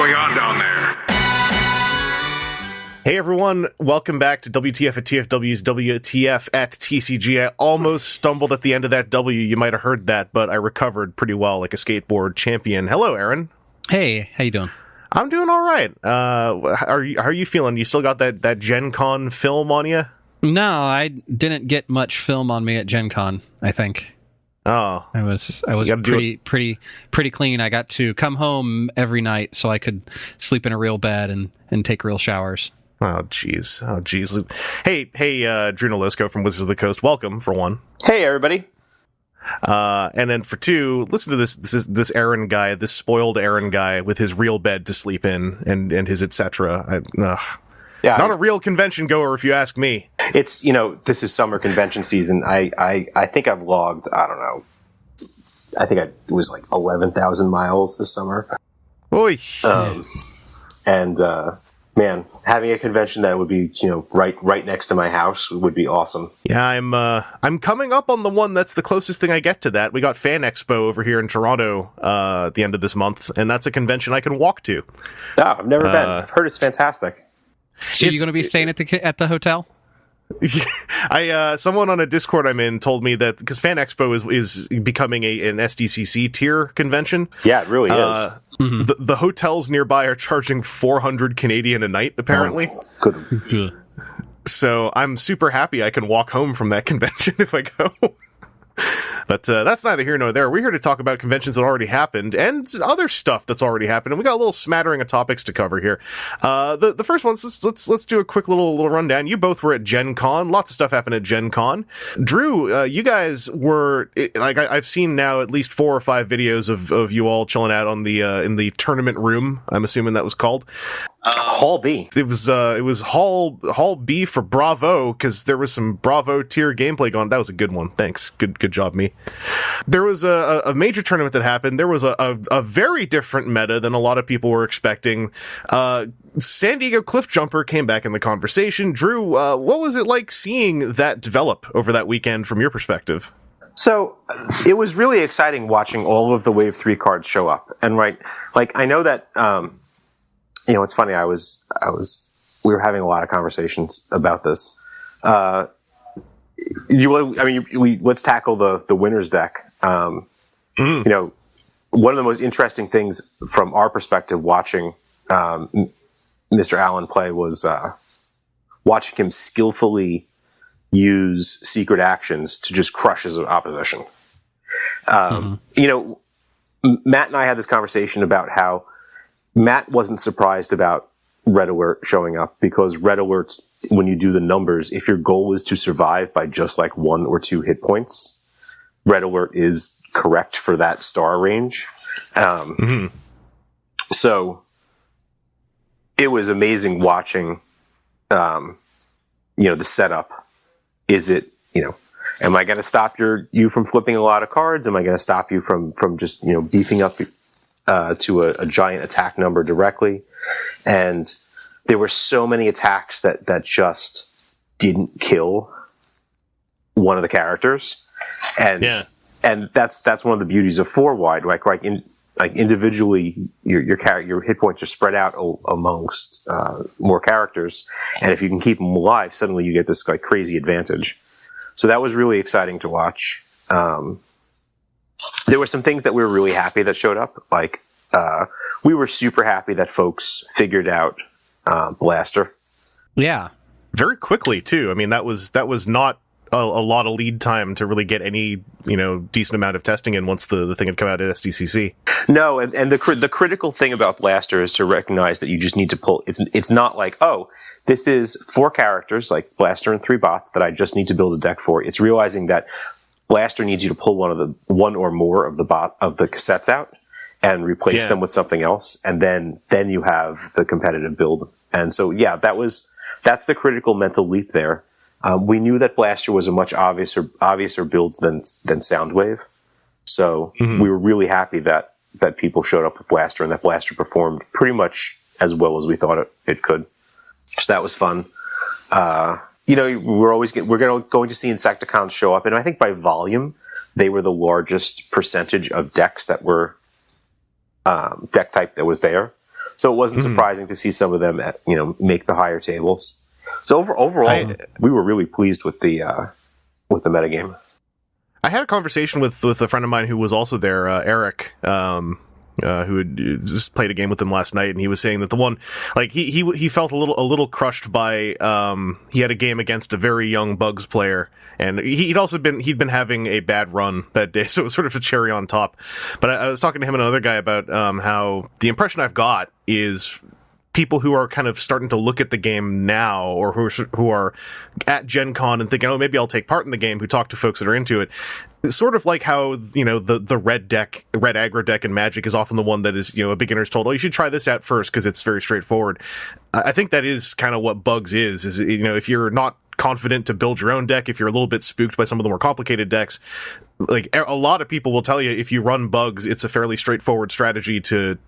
going on down there? Hey everyone, welcome back to WTF at TFW's WTF at TCG. I almost stumbled at the end of that W, you might have heard that, but I recovered pretty well like a skateboard champion. Hello, Aaron. Hey, how you doing? I'm doing all right. How are you feeling? You still got that Gen Con film on you? No, I didn't get much film on me at Gen Con, I think. Oh. I was pretty clean. I got to come home every night so I could sleep in a real bed and take real showers. Oh, jeez. Hey, Drew Nolosco from Wizards of the Coast. Welcome, for one. Hey, everybody. And then for two, listen to this Aaron guy, this spoiled Aaron guy with his real bed to sleep in and his etc. Yeah, not a real convention goer, if you ask me. It's, this is summer convention season. I think I've logged, I don't know, it was like 11,000 miles this summer. Oy. Man, having a convention that would be, right next to my house would be awesome. Yeah, I'm coming up on the one that's the closest thing I get to that. We got Fan Expo over here in Toronto at the end of this month, and that's a convention I can walk to. No, I've never been. I've heard it's fantastic. So you're going to be staying at the hotel? Someone on a Discord I'm in told me that because Fan Expo is becoming an SDCC tier convention. Yeah, it really is. The hotels nearby are charging 400 Canadian a night, apparently. Oh, good. So I'm super happy I can walk home from that convention if I go. But that's neither here nor there. We're here to talk about conventions that already happened and other stuff that's already happened. And we got a little smattering of topics to cover here. The first one, let's do a quick little rundown. You both were at Gen Con. Lots of stuff happened at Gen Con. Drew, you guys were I've seen now at least 4 or 5 videos of you all chilling out on the in the tournament room. I'm assuming that was called. Hall B. It was Hall B for Bravo, because there was some Bravo tier gameplay going. That was a good one. Thanks. Good job, me. There was a major tournament that happened. There was a very different meta than a lot of people were expecting. San Diego Cliff Jumper came back in the conversation. Drew, what was it like seeing that develop over that weekend from your perspective? So it was really exciting watching all of the Wave 3 cards show up. And I know that it's funny. We were having a lot of conversations about this. Let's tackle the winner's deck. One of the most interesting things from our perspective watching Mr. Allen play was watching him skillfully use secret actions to just crush his opposition. Matt and I had this conversation about how Matt wasn't surprised about Red Alert showing up, because Red Alerts, when you do the numbers, if your goal is to survive by just like 1 or 2 hit points, Red Alert is correct for that star range. So it was amazing watching, the setup. Is it, am I going to stop you from flipping a lot of cards? Am I going to stop you from just, beefing up to a giant attack number directly? And there were so many attacks that just didn't kill one of the characters, and that's one of the beauties of 4-wide. Individually, your hit points are spread out amongst more characters, and if you can keep them alive, suddenly you get this crazy advantage. So that was really exciting to watch. There were some things that we were really happy that showed up, we were super happy that folks figured out Blaster. Yeah. Very quickly, too. I mean, that was not a lot of lead time to really get any, decent amount of testing in once the thing had come out at SDCC. No, and the critical thing about Blaster is to recognize that you just need to pull. It's not like, this is 4 characters, like Blaster and 3 bots, that I just need to build a deck for. It's realizing that Blaster needs you to pull one or more of the cassettes out and replace them with something else, and then you have the competitive build. And so, that's the critical mental leap there. We knew that Blaster was a much obviouser build than Soundwave, so we were really happy that people showed up with Blaster, and that Blaster performed pretty much as well as we thought it could. So that was fun. We're going to see Insecticons show up, and I think by volume, they were the largest percentage of decks that were deck type that was there. So it wasn't surprising to see some of them make the higher tables. So overall, we were really pleased with the metagame. I had a conversation with a friend of mine who was also there, Eric, who had just played a game with him last night, and he was saying that the one, like, he felt a little crushed by, he had a game against a very young Bugs player, and he'd been having a bad run that day, so it was sort of a cherry on top. But I was talking to him and another guy about how the impression I've got is people who are kind of starting to look at the game now, or who are at Gen Con and thinking, oh, maybe I'll take part in the game, who talk to folks that are into it. It's sort of like how, the red aggro deck in Magic is often the one that is, a beginner's told, oh, you should try this out first because it's very straightforward. I think that is kind of what Bugs is, if you're not confident to build your own deck, if you're a little bit spooked by some of the more complicated decks, like, a lot of people will tell you if you run Bugs, it's a fairly straightforward strategy to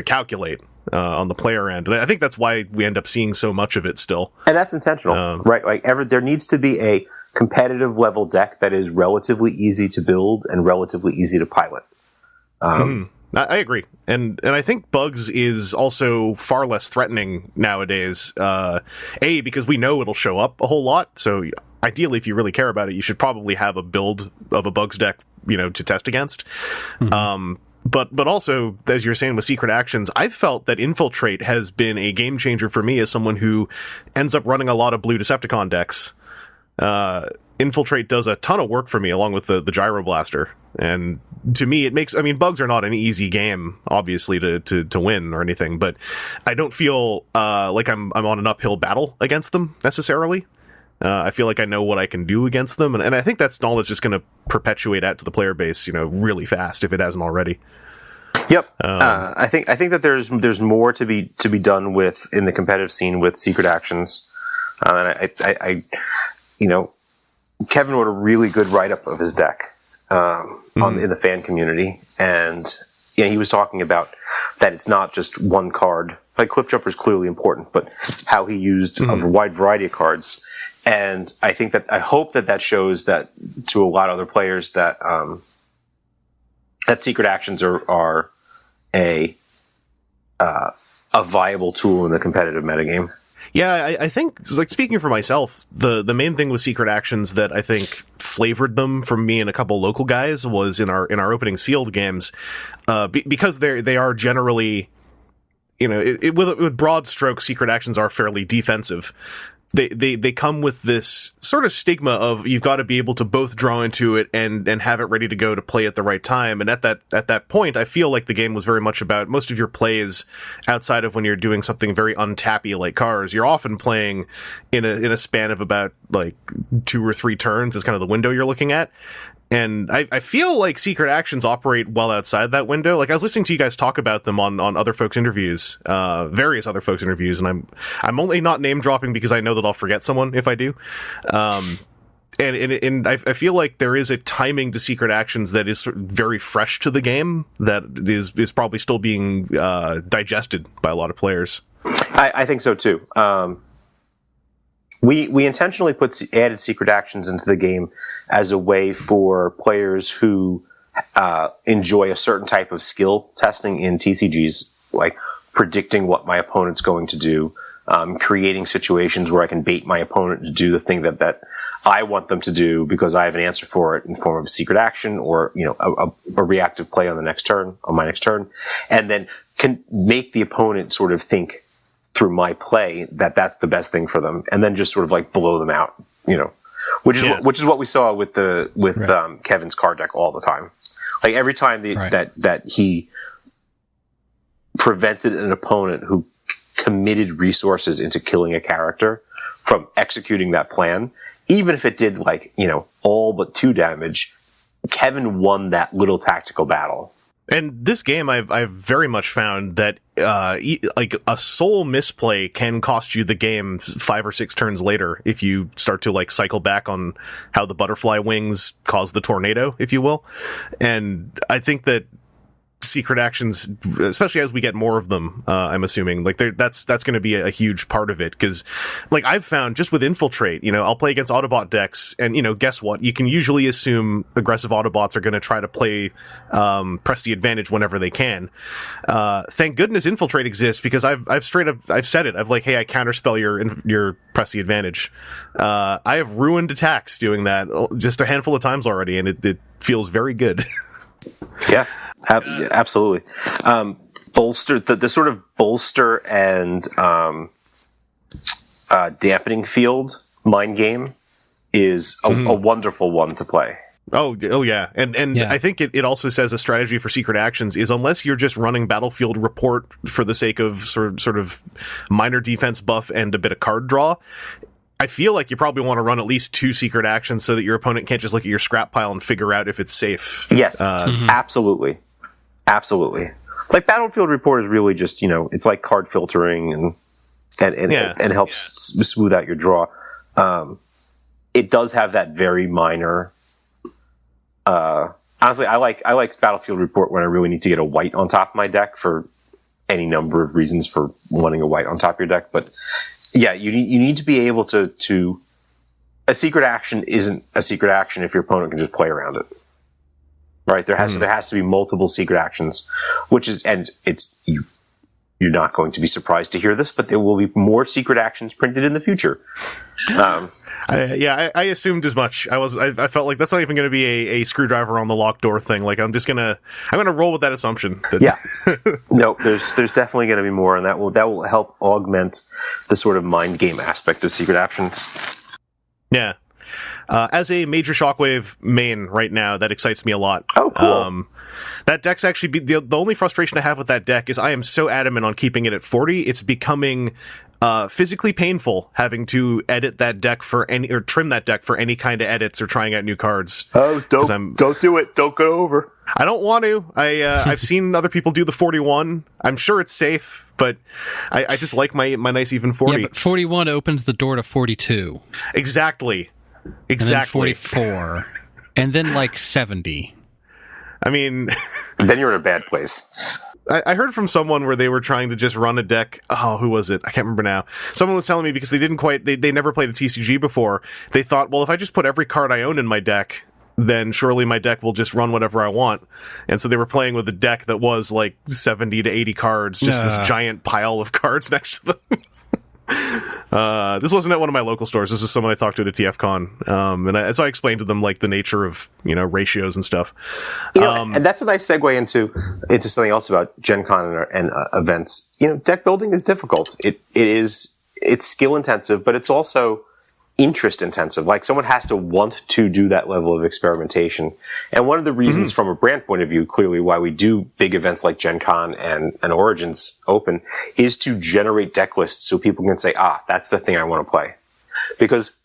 calculate on the player end. And I think that's why we end up seeing so much of it still. And that's intentional, right? Like, there needs to be a competitive level deck that is relatively easy to build and relatively easy to pilot. I agree. And I think Bugs is also far less threatening nowadays. Because we know it'll show up a whole lot. So ideally, if you really care about it, you should probably have a build of a Bugs deck, to test against. But also, as you're saying with secret actions, I've felt that Infiltrate has been a game changer for me as someone who ends up running a lot of blue Decepticon decks. Infiltrate does a ton of work for me along with the Gyro Blaster. And to me, it makes, Bugs are not an easy game, obviously, to win or anything, but I don't feel like I'm on an uphill battle against them necessarily. I feel like I know what I can do against them, and I think that's knowledge just going to perpetuate out to the player base, really fast if it hasn't already. Yep. I think that there's more to be done with in the competitive scene with secret actions, and I Kevin wrote a really good write-up of his deck in the fan community, and he was talking about that it's not just one card. Like, Cliff Jumper is clearly important, but how he used a wide variety of cards. And I hope that shows that to a lot of other players that that secret actions are a viable tool in the competitive metagame. Yeah, I think, like, speaking for myself, the main thing with secret actions that I think flavored them from me and a couple local guys was in our opening sealed games, because they are generally, with broad strokes, secret actions are fairly defensive. They come with this sort of stigma of you've got to be able to both draw into it and have it ready to go to play at the right time. And at that point, I feel like the game was very much about most of your plays outside of when you're doing something very untappy like cars. You're often playing in a span of about like 2 or 3 turns is kind of the window you're looking at. And I feel like secret actions operate well outside that window. Like, I was listening to you guys talk about them on other folks' interviews, various other folks' interviews, and I'm only not name dropping because I know that I'll forget someone if I do. And I feel like there is a timing to secret actions that is very fresh to the game that is probably still being digested by a lot of players. I think so too. We intentionally added secret actions into the game as a way for players who enjoy a certain type of skill testing in TCGs, like predicting what my opponent's going to do, creating situations where I can bait my opponent to do the thing that I want them to do because I have an answer for it in the form of a secret action or a reactive play on my next turn, and then can make the opponent sort of think through my play that's the best thing for them, and then just sort of like blow them out, which is what we saw with Kevin's card deck all the time. Like, every time that he prevented an opponent who committed resources into killing a character from executing that plan, even if it did all but 2 damage, Kevin won that little tactical battle. And this game, I've very much found that like a sole misplay can cost you the game 5 or 6 turns later if you start to like cycle back on how the butterfly wings cause the tornado, if you will. And I think that secret actions, especially as we get more of them. I'm assuming like that's going to be a huge part of it, because like I've found just with infiltrate, I'll play against Autobot decks, and guess what? You can usually assume aggressive Autobots are going to try to play press the advantage whenever they can. Thank goodness infiltrate exists, because I've straight up said it. I've like, hey, I counterspell your press the advantage. I have ruined attacks doing that just a handful of times already, and it feels very good. Yeah, absolutely. Bolster the sort of bolster and dampening field mind game is a wonderful one to play. Oh yeah, and yeah. I think it also says a strategy for secret actions is, unless you're just running battlefield report for the sake of sort of minor defense buff and a bit of card draw, I feel like you probably want to run at least 2 secret actions so that your opponent can't just look at your scrap pile and figure out if it's safe. Yes, absolutely. Like battlefield report is really just, it's like card filtering and helps smooth out your draw. It does have that very minor. Honestly, I like battlefield report when I really need to get a white on top of my deck for any number of reasons for wanting a white on top of your deck, but. Yeah, you need to be able to. A secret action isn't a secret action if your opponent can just play around it, right? There has to be multiple secret actions, you're not going to be surprised to hear this, but there will be more secret actions printed in the future. I assumed as much. I felt like that's not even going to be a screwdriver on the locked door thing. Like I'm gonna roll with that assumption. Yeah. No, there's definitely going to be more, and that will help augment the sort of mind game aspect of secret actions. Yeah. As a major Shockwave main right now, that excites me a lot. Oh, cool. That deck's actually the only frustration I have with that deck is I am so adamant on keeping it at 40. It's becoming physically painful having to edit that deck or trim that deck for any kind of edits or trying out new cards. Oh, don't do it. Don't go over. I don't want to. I've seen other people do the 41. I'm sure it's safe, but I just like my nice even 40. Yeah, but 41 opens the door to 42. Exactly. And then 44. And then like 70. I mean... then you're in a bad place. I heard from someone where they were trying to just run a deck. Oh, who was it? I can't remember now. Someone was telling me because they never played a TCG before. They thought, well, if I just put every card I own in my deck, then surely my deck will just run whatever I want. And so they were playing with a deck that was like 70 to 80 cards, just this giant pile of cards next to them. This wasn't at one of my local stores. This was someone I talked to at a TFCon. So I explained to them like the nature of, ratios and stuff. And that's a nice segue into something else about Gen Con and events. Deck building is difficult. It's skill intensive, but it's also interest intensive. Like someone has to want to do that level of experimentation. And one of the reasons from a brand point of view, clearly why we do big events like Gen Con and Origins Open is to generate deck lists so people can say, that's the thing I want to play. Because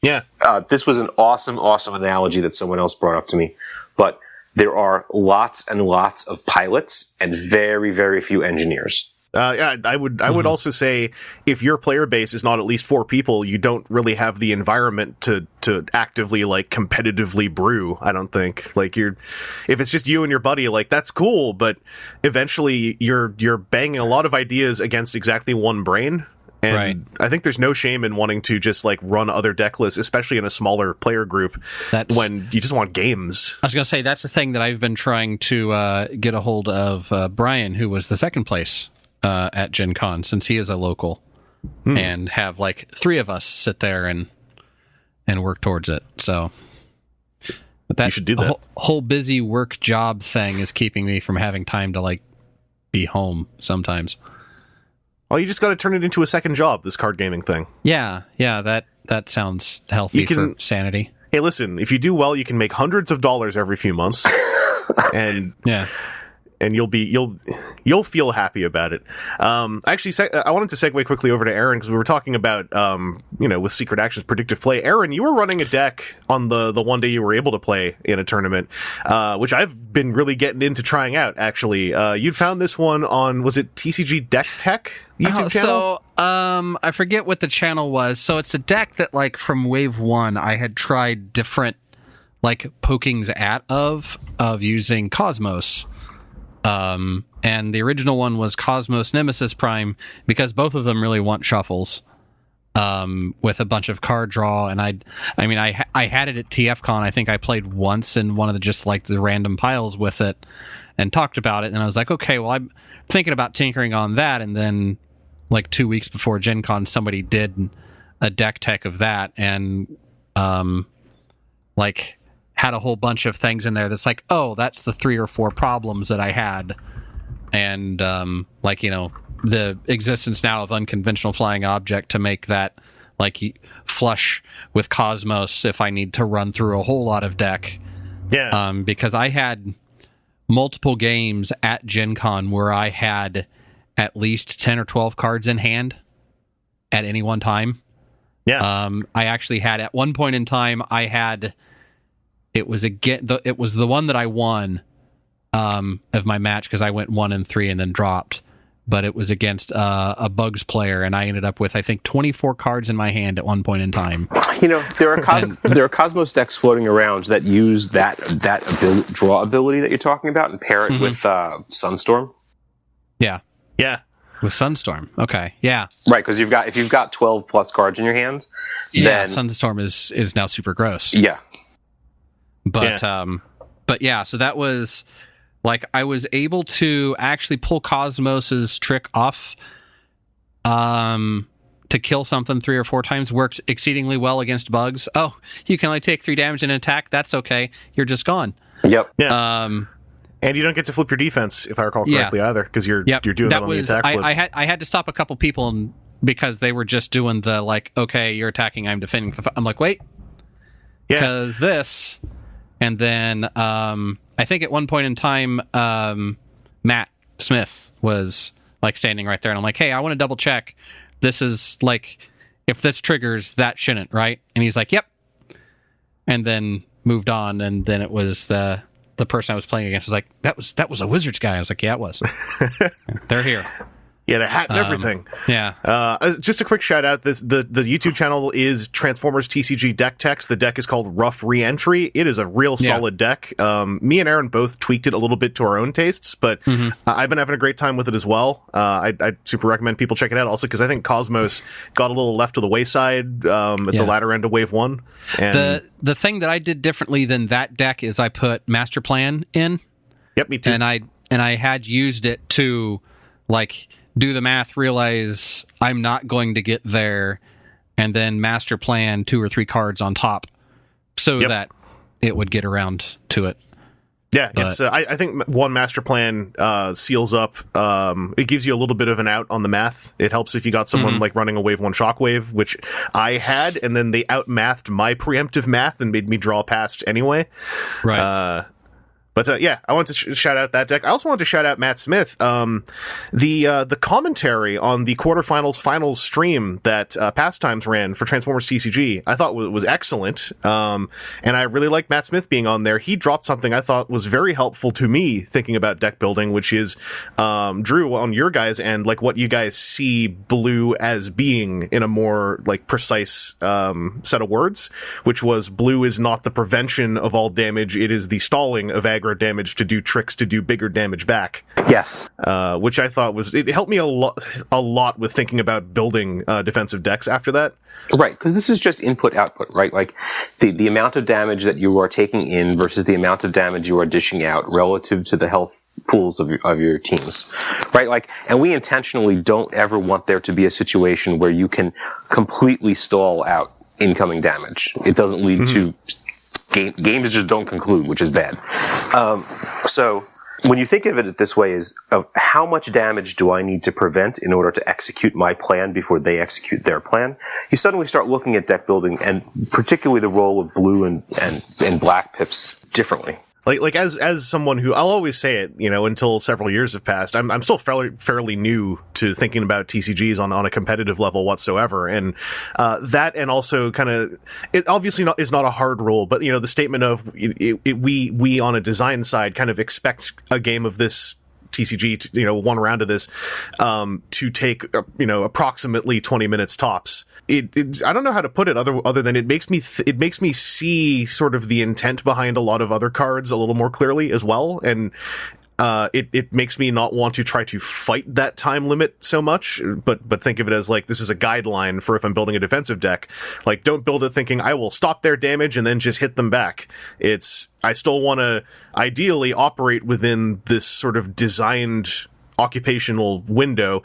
this was an awesome analogy that someone else brought up to me. But there are lots and lots of pilots and very, very few engineers. I would also say if your player base is not at least 4 people, you don't really have the environment to actively like competitively brew. I don't think if it's just you and your buddy, like that's cool, but eventually you're banging a lot of ideas against exactly one brain. And right. I think there's no shame in wanting to just like run other deck lists, especially in a smaller player group when you just want games. I was going to say that's the thing that I've been trying to get a hold of Brian, who was the second place at Gen Con, since he is a local, and have like 3 of us sit there and work towards it. So, but you should do that. Whole busy work job thing is keeping me from having time to like be home sometimes. Well, you just got to turn it into a second job, this card gaming thing. Yeah, that sounds healthy for sanity. Hey, listen, if you do well, you can make hundreds of dollars every few months, and and you'll feel happy about it. Actually, I wanted to segue quickly over to Aaron because we were talking about with Secret Actions predictive play. Aaron, you were running a deck on the one day you were able to play in a tournament, which I've been really getting into trying out. Actually, you'd found this one on, was it TCG Deck Tech YouTube channel? So I forget what the channel was. So it's a deck that like from Wave 1 I had tried different like pokings of using Cosmos. And the original one was Cosmos Nemesis Prime, because both of them really want shuffles, with a bunch of card draw. And I had it at TFCon. I think I played once in one of the just like the random piles with it and talked about it. And I was like, okay, well, I'm thinking about tinkering on that. And then like 2 weeks before Gen Con, somebody did a deck tech of that, and like had a whole bunch of things in there that's like, oh, that's the 3 or 4 problems that I had. And like, you know, the existence now of unconventional flying object to make that like flush with Cosmos if I need to run through a whole lot of deck. Yeah. Because I had multiple games at Gen Con where I had at least 10 or 12 cards in hand at any one time. Yeah. I actually had, at one point in time, I had, it was the one that I won of my match, because I went 1-3 and then dropped. But it was against a Bugs player, and I ended up with, I think, 24 cards in my hand at one point in time. You know, there are Cosmos decks floating around that use that draw ability that you're talking about and pair it with Sunstorm. Yeah. Yeah. With Sunstorm. Okay. Yeah. Right, because if you've got 12 plus cards in your hands, then Sunstorm is now super gross. Yeah. But yeah, so that was like, I was able to actually pull Cosmos's trick off to kill something 3 or 4 times. Worked exceedingly well against Bugs. Oh, you can only take 3 damage in an attack. That's okay. You're just gone. Yep. Yeah. And you don't get to flip your defense, if I recall correctly, either, because you're doing that on the attack flip. I had to stop a couple people because they were just doing the like, okay, you're attacking, I'm defending. I'm like, wait, because this, and then I think at one point in time, Matt Smith was like standing right there, and I'm like, hey, I want to double check. This is like, if this triggers, that shouldn't, right? And he's like, yep. And then moved on, and then it was the person I was playing against was like, that was a Wizards guy. I was like, yeah, it was. They're here. Yeah, the hat and everything. Yeah. Just a quick shout out. The YouTube channel is Transformers TCG Deck Text. The deck is called Rough Reentry. It is a real solid deck. Me and Aaron both tweaked it a little bit to our own tastes, but I've been having a great time with it as well. I'd super recommend people check it out. Also, because I think Cosmos got a little left to the wayside at the latter end of Wave 1. And the thing that I did differently than that deck is I put Master Plan in. Yep, me too. And I had used it to like do the math, realize I'm not going to get there, and then Master Plan 2 or 3 cards on top so that it would get around to it. Yeah, it's I think one Master Plan seals up. It gives you a little bit of an out on the math. It helps if you got someone like running a Wave 1 Shockwave, which I had, and then they outmathed my preemptive math and made me draw past anyway. Right. But yeah, I want to shout out that deck. I also wanted to shout out Matt Smith. The commentary on the quarterfinals finals stream that Pastimes ran for Transformers TCG, I thought was excellent. And I really like Matt Smith being on there. He dropped something I thought was very helpful to me thinking about deck building, which is Drew, on your guys' end, like what you guys see blue as being in a more like precise set of words, which was blue is not the prevention of all damage, it is the stalling of aggro damage to do tricks to do bigger damage back. Yes. Which I thought it helped me a lot with thinking about building defensive decks after that. Right, because this is just input-output, right? Like, the amount of damage that you are taking in versus the amount of damage you are dishing out relative to the health pools of your teams, right? Like, and we intentionally don't ever want there to be a situation where you can completely stall out incoming damage. It doesn't lead to games just don't conclude, which is bad. So when you think of it this way, is of how much damage do I need to prevent in order to execute my plan before they execute their plan, you suddenly start looking at deck building and particularly the role of blue and black pips differently. Like as someone who, I'll always say it, you know, until several years have passed, I'm still fairly new to thinking about TCGs on a competitive level whatsoever, and that, and also kind of, it obviously is not a hard rule, but you know, the statement of we on a design side kind of expect a game of this TCG, to, you know, one round of this, to take you know, approximately 20 minutes tops. I don't know how to put it other than it makes me see sort of the intent behind a lot of other cards a little more clearly as well. And it makes me not want to try to fight that time limit so much, but think of it as like this is a guideline for if I'm building a defensive deck. Like, don't build it thinking I will stop their damage and then just hit them back. I still want to ideally operate within this sort of designed occupational window.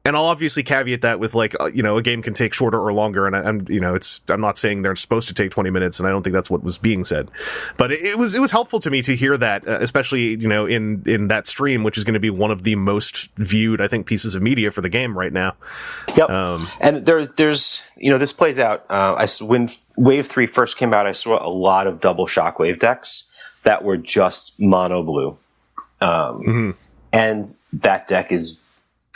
And I'll obviously caveat that with like, a game can take shorter or longer. And I'm not saying they're supposed to take 20 minutes. And I don't think that's what was being said, but it was helpful to me to hear that, especially, in that stream, which is going to be one of the most viewed, I think, pieces of media for the game right now. Yep. And there's, this plays out. When Wave 3 first came out, I saw a lot of double shockwave decks that were just mono blue. And that deck is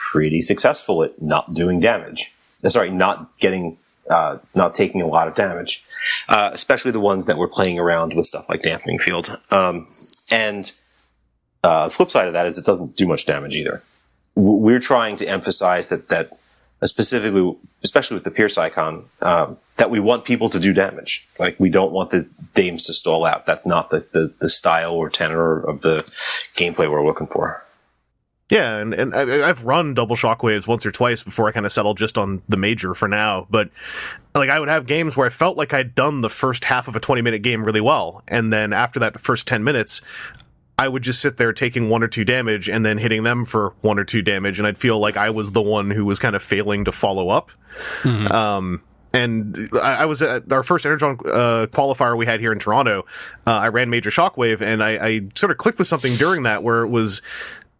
pretty successful at not doing damage. Not taking a lot of damage, especially the ones that were playing around with stuff like Dampening Field. And the flip side of that is it doesn't do much damage either. We're trying to emphasize that specifically, especially with the Pierce icon, that we want people to do damage. Like, we don't want the dames to stall out. That's not the style or tenor of the gameplay we're looking for. Yeah, and I've run double shockwaves once or twice before I kind of settled just on the major for now, but like I would have games where I felt like I'd done the first half of a 20-minute game really well, and then after that first 10 minutes, I would just sit there taking 1 or 2 damage and then hitting them for 1 or 2 damage, and I'd feel like I was the one who was kind of failing to follow up. And I was at our first Energon qualifier we had here in Toronto. I ran Major Shockwave, and I sort of clicked with something during that where it was,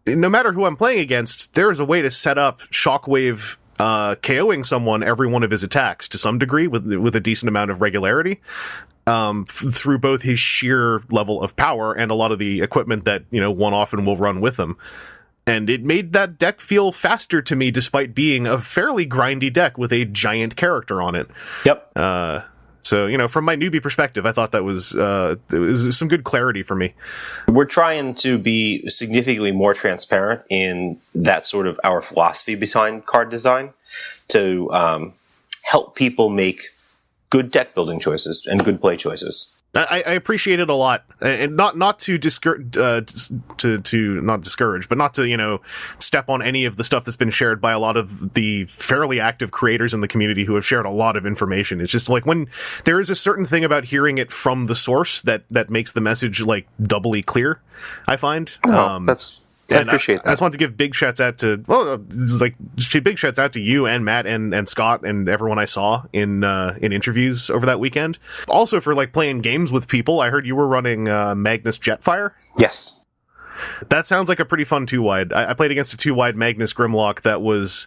no matter who I'm playing against, there is a way to set up Shockwave KOing someone every one of his attacks to some degree with a decent amount of regularity through both his sheer level of power and a lot of the equipment that one often will run with him. And it made that deck feel faster to me, despite being a fairly grindy deck with a giant character on it. Yep. So, from my newbie perspective, I thought that was it was some good clarity for me. We're trying to be significantly more transparent in that sort of our philosophy behind card design to help people make good deck building choices and good play choices. I appreciate it a lot, and not to discourage, not discourage, but not to step on any of the stuff that's been shared by a lot of the fairly active creators in the community who have shared a lot of information. It's just like when there is a certain thing about hearing it from the source that makes the message like doubly clear. I find I appreciate that. I just want to give big shouts out to big shouts out to you and Matt and Scott and everyone I saw in interviews over that weekend. Also for like playing games with people. I heard you were running Magnus Jetfire. Yes. That sounds like a pretty fun 2-wide. I played against a 2-wide Magnus Grimlock that was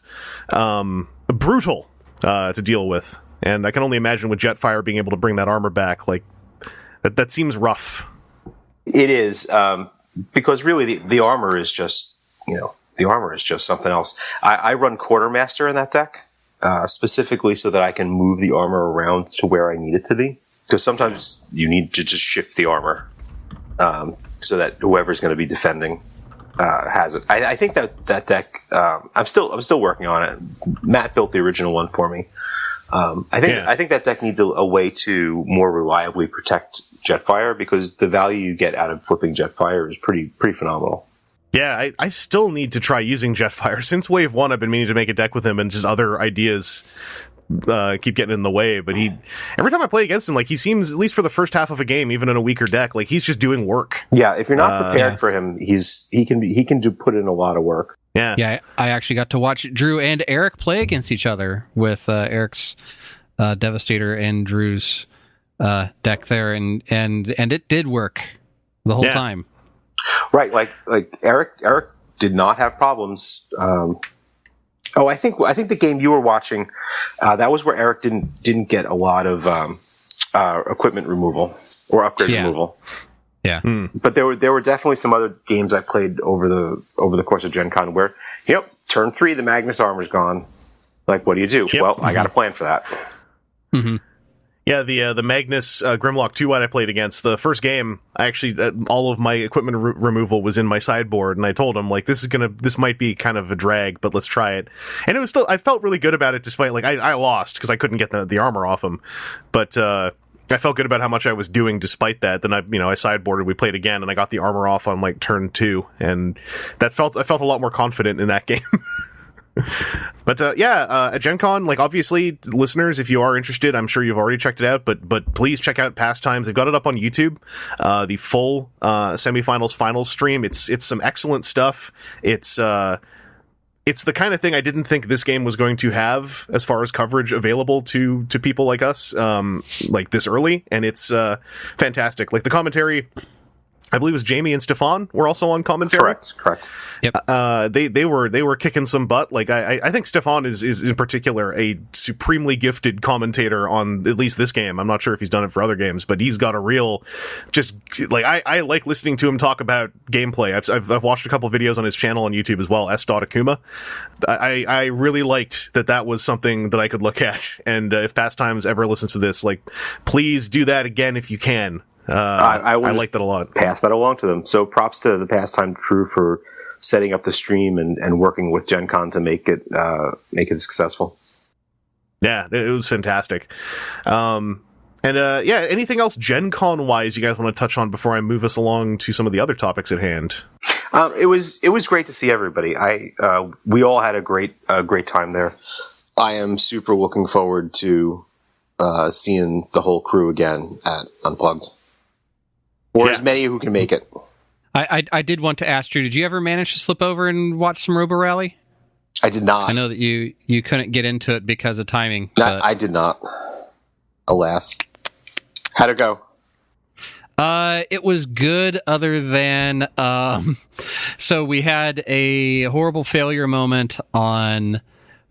brutal to deal with, and I can only imagine with Jetfire being able to bring that armor back. Like that seems rough. It is. Because really, the armor is just, something else. I run Quartermaster in that deck, specifically so that I can move the armor around to where I need it to be. Because sometimes you need to just shift the armor so that whoever's going to be defending has it. I think that deck. I'm still working on it. Matt built the original one for me. I think that deck needs a way to more reliably protect Jetfire, because the value you get out of flipping Jetfire is pretty phenomenal. Yeah, I still need to try using Jetfire. Since Wave 1, I've been meaning to make a deck with him, and just other ideas keep getting in the way. But every time I play against him, like, he seems, at least for the first half of a game, even in a weaker deck, like he's just doing work. Yeah, if you're not prepared for him, he can put in a lot of work. Yeah. I actually got to watch Drew and Eric play against each other with Eric's Devastator and Drew's deck there, and it did work the whole time. Right, like Eric did not have problems. I think the game you were watching, that was where Eric didn't get a lot of equipment removal or upgrade removal. Yeah, but there were definitely some other games I played over the course of Gen Con where turn 3 the Magnus armor's gone. Like, what do you do? Yep. Well, I got a plan for that. Mm-hmm. Yeah, the Magnus Grimlock 2-wide I played against, the first game, I actually, all of my equipment removal was in my sideboard, and I told him, like, this might be kind of a drag, but let's try it. And it was still, I felt really good about it, despite, like, I lost, because I couldn't get the armor off him. But, I felt good about how much I was doing despite that. Then I sideboarded, we played again, and I got the armor off on like turn 2, and I felt a lot more confident in that game. But at Gen Con, like, obviously, listeners, if you are interested, I'm sure you've already checked it out, but please check out Pastimes. They've got it up on YouTube, the full semifinals finals stream. It's some excellent stuff. It's the kind of thing I didn't think this game was going to have as far as coverage available to people like us, like this early, and it's fantastic. Like, the commentary, I believe it was Jamie and Stefan were also on commentary. Correct. Yep. They were kicking some butt. Like, I think Stefan is in particular a supremely gifted commentator on at least this game. I'm not sure if he's done it for other games, but he's got a real, just like, I like listening to him talk about gameplay. I've watched a couple videos on his channel on YouTube as well, s.akuma. I really liked that was something that I could look at. And if Pastimes ever listens to this, like, please do that again if you can. I like that a lot. Pass that along to them. So props to the Pastime crew for setting up the stream and working with Gen Con to make it successful. Yeah, it was fantastic. Anything else Gen Con wise you guys want to touch on before I move us along to some of the other topics at hand? It was great to see everybody. We all had a great time there. I am super looking forward to seeing the whole crew again at Unplugged. Or as many who can make it. I did want to ask you, did you ever manage to slip over and watch some Robo Rally? I did not. I know that you couldn't get into it because of timing. I did not. Alas. How'd it go? It was good, other than so we had a horrible failure moment on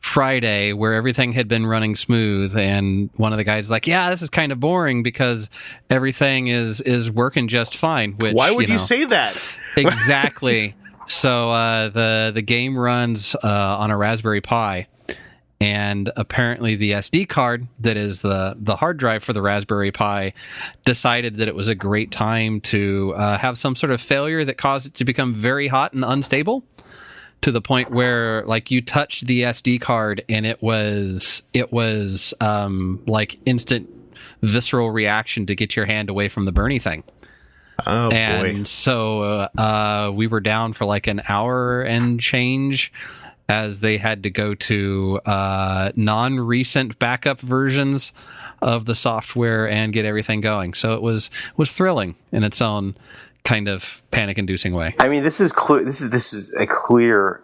Friday where everything had been running smooth, and one of the guys was like, yeah, this is kind of boring because everything is working just fine. Which, why would you say that? Exactly. So the game runs on a Raspberry Pi, and apparently the SD card that is the hard drive for the Raspberry Pi decided that it was a great time to have some sort of failure that caused it to become very hot and unstable, to the point where, like, you touched the SD card and it was like instant visceral reaction to get your hand away from the burny thing. Oh, and boy. So we were down for like an hour and change, as they had to go to non-recent backup versions of the software and get everything going. So it was thrilling in its own kind of panic-inducing way. I mean, this is clear. This is a clear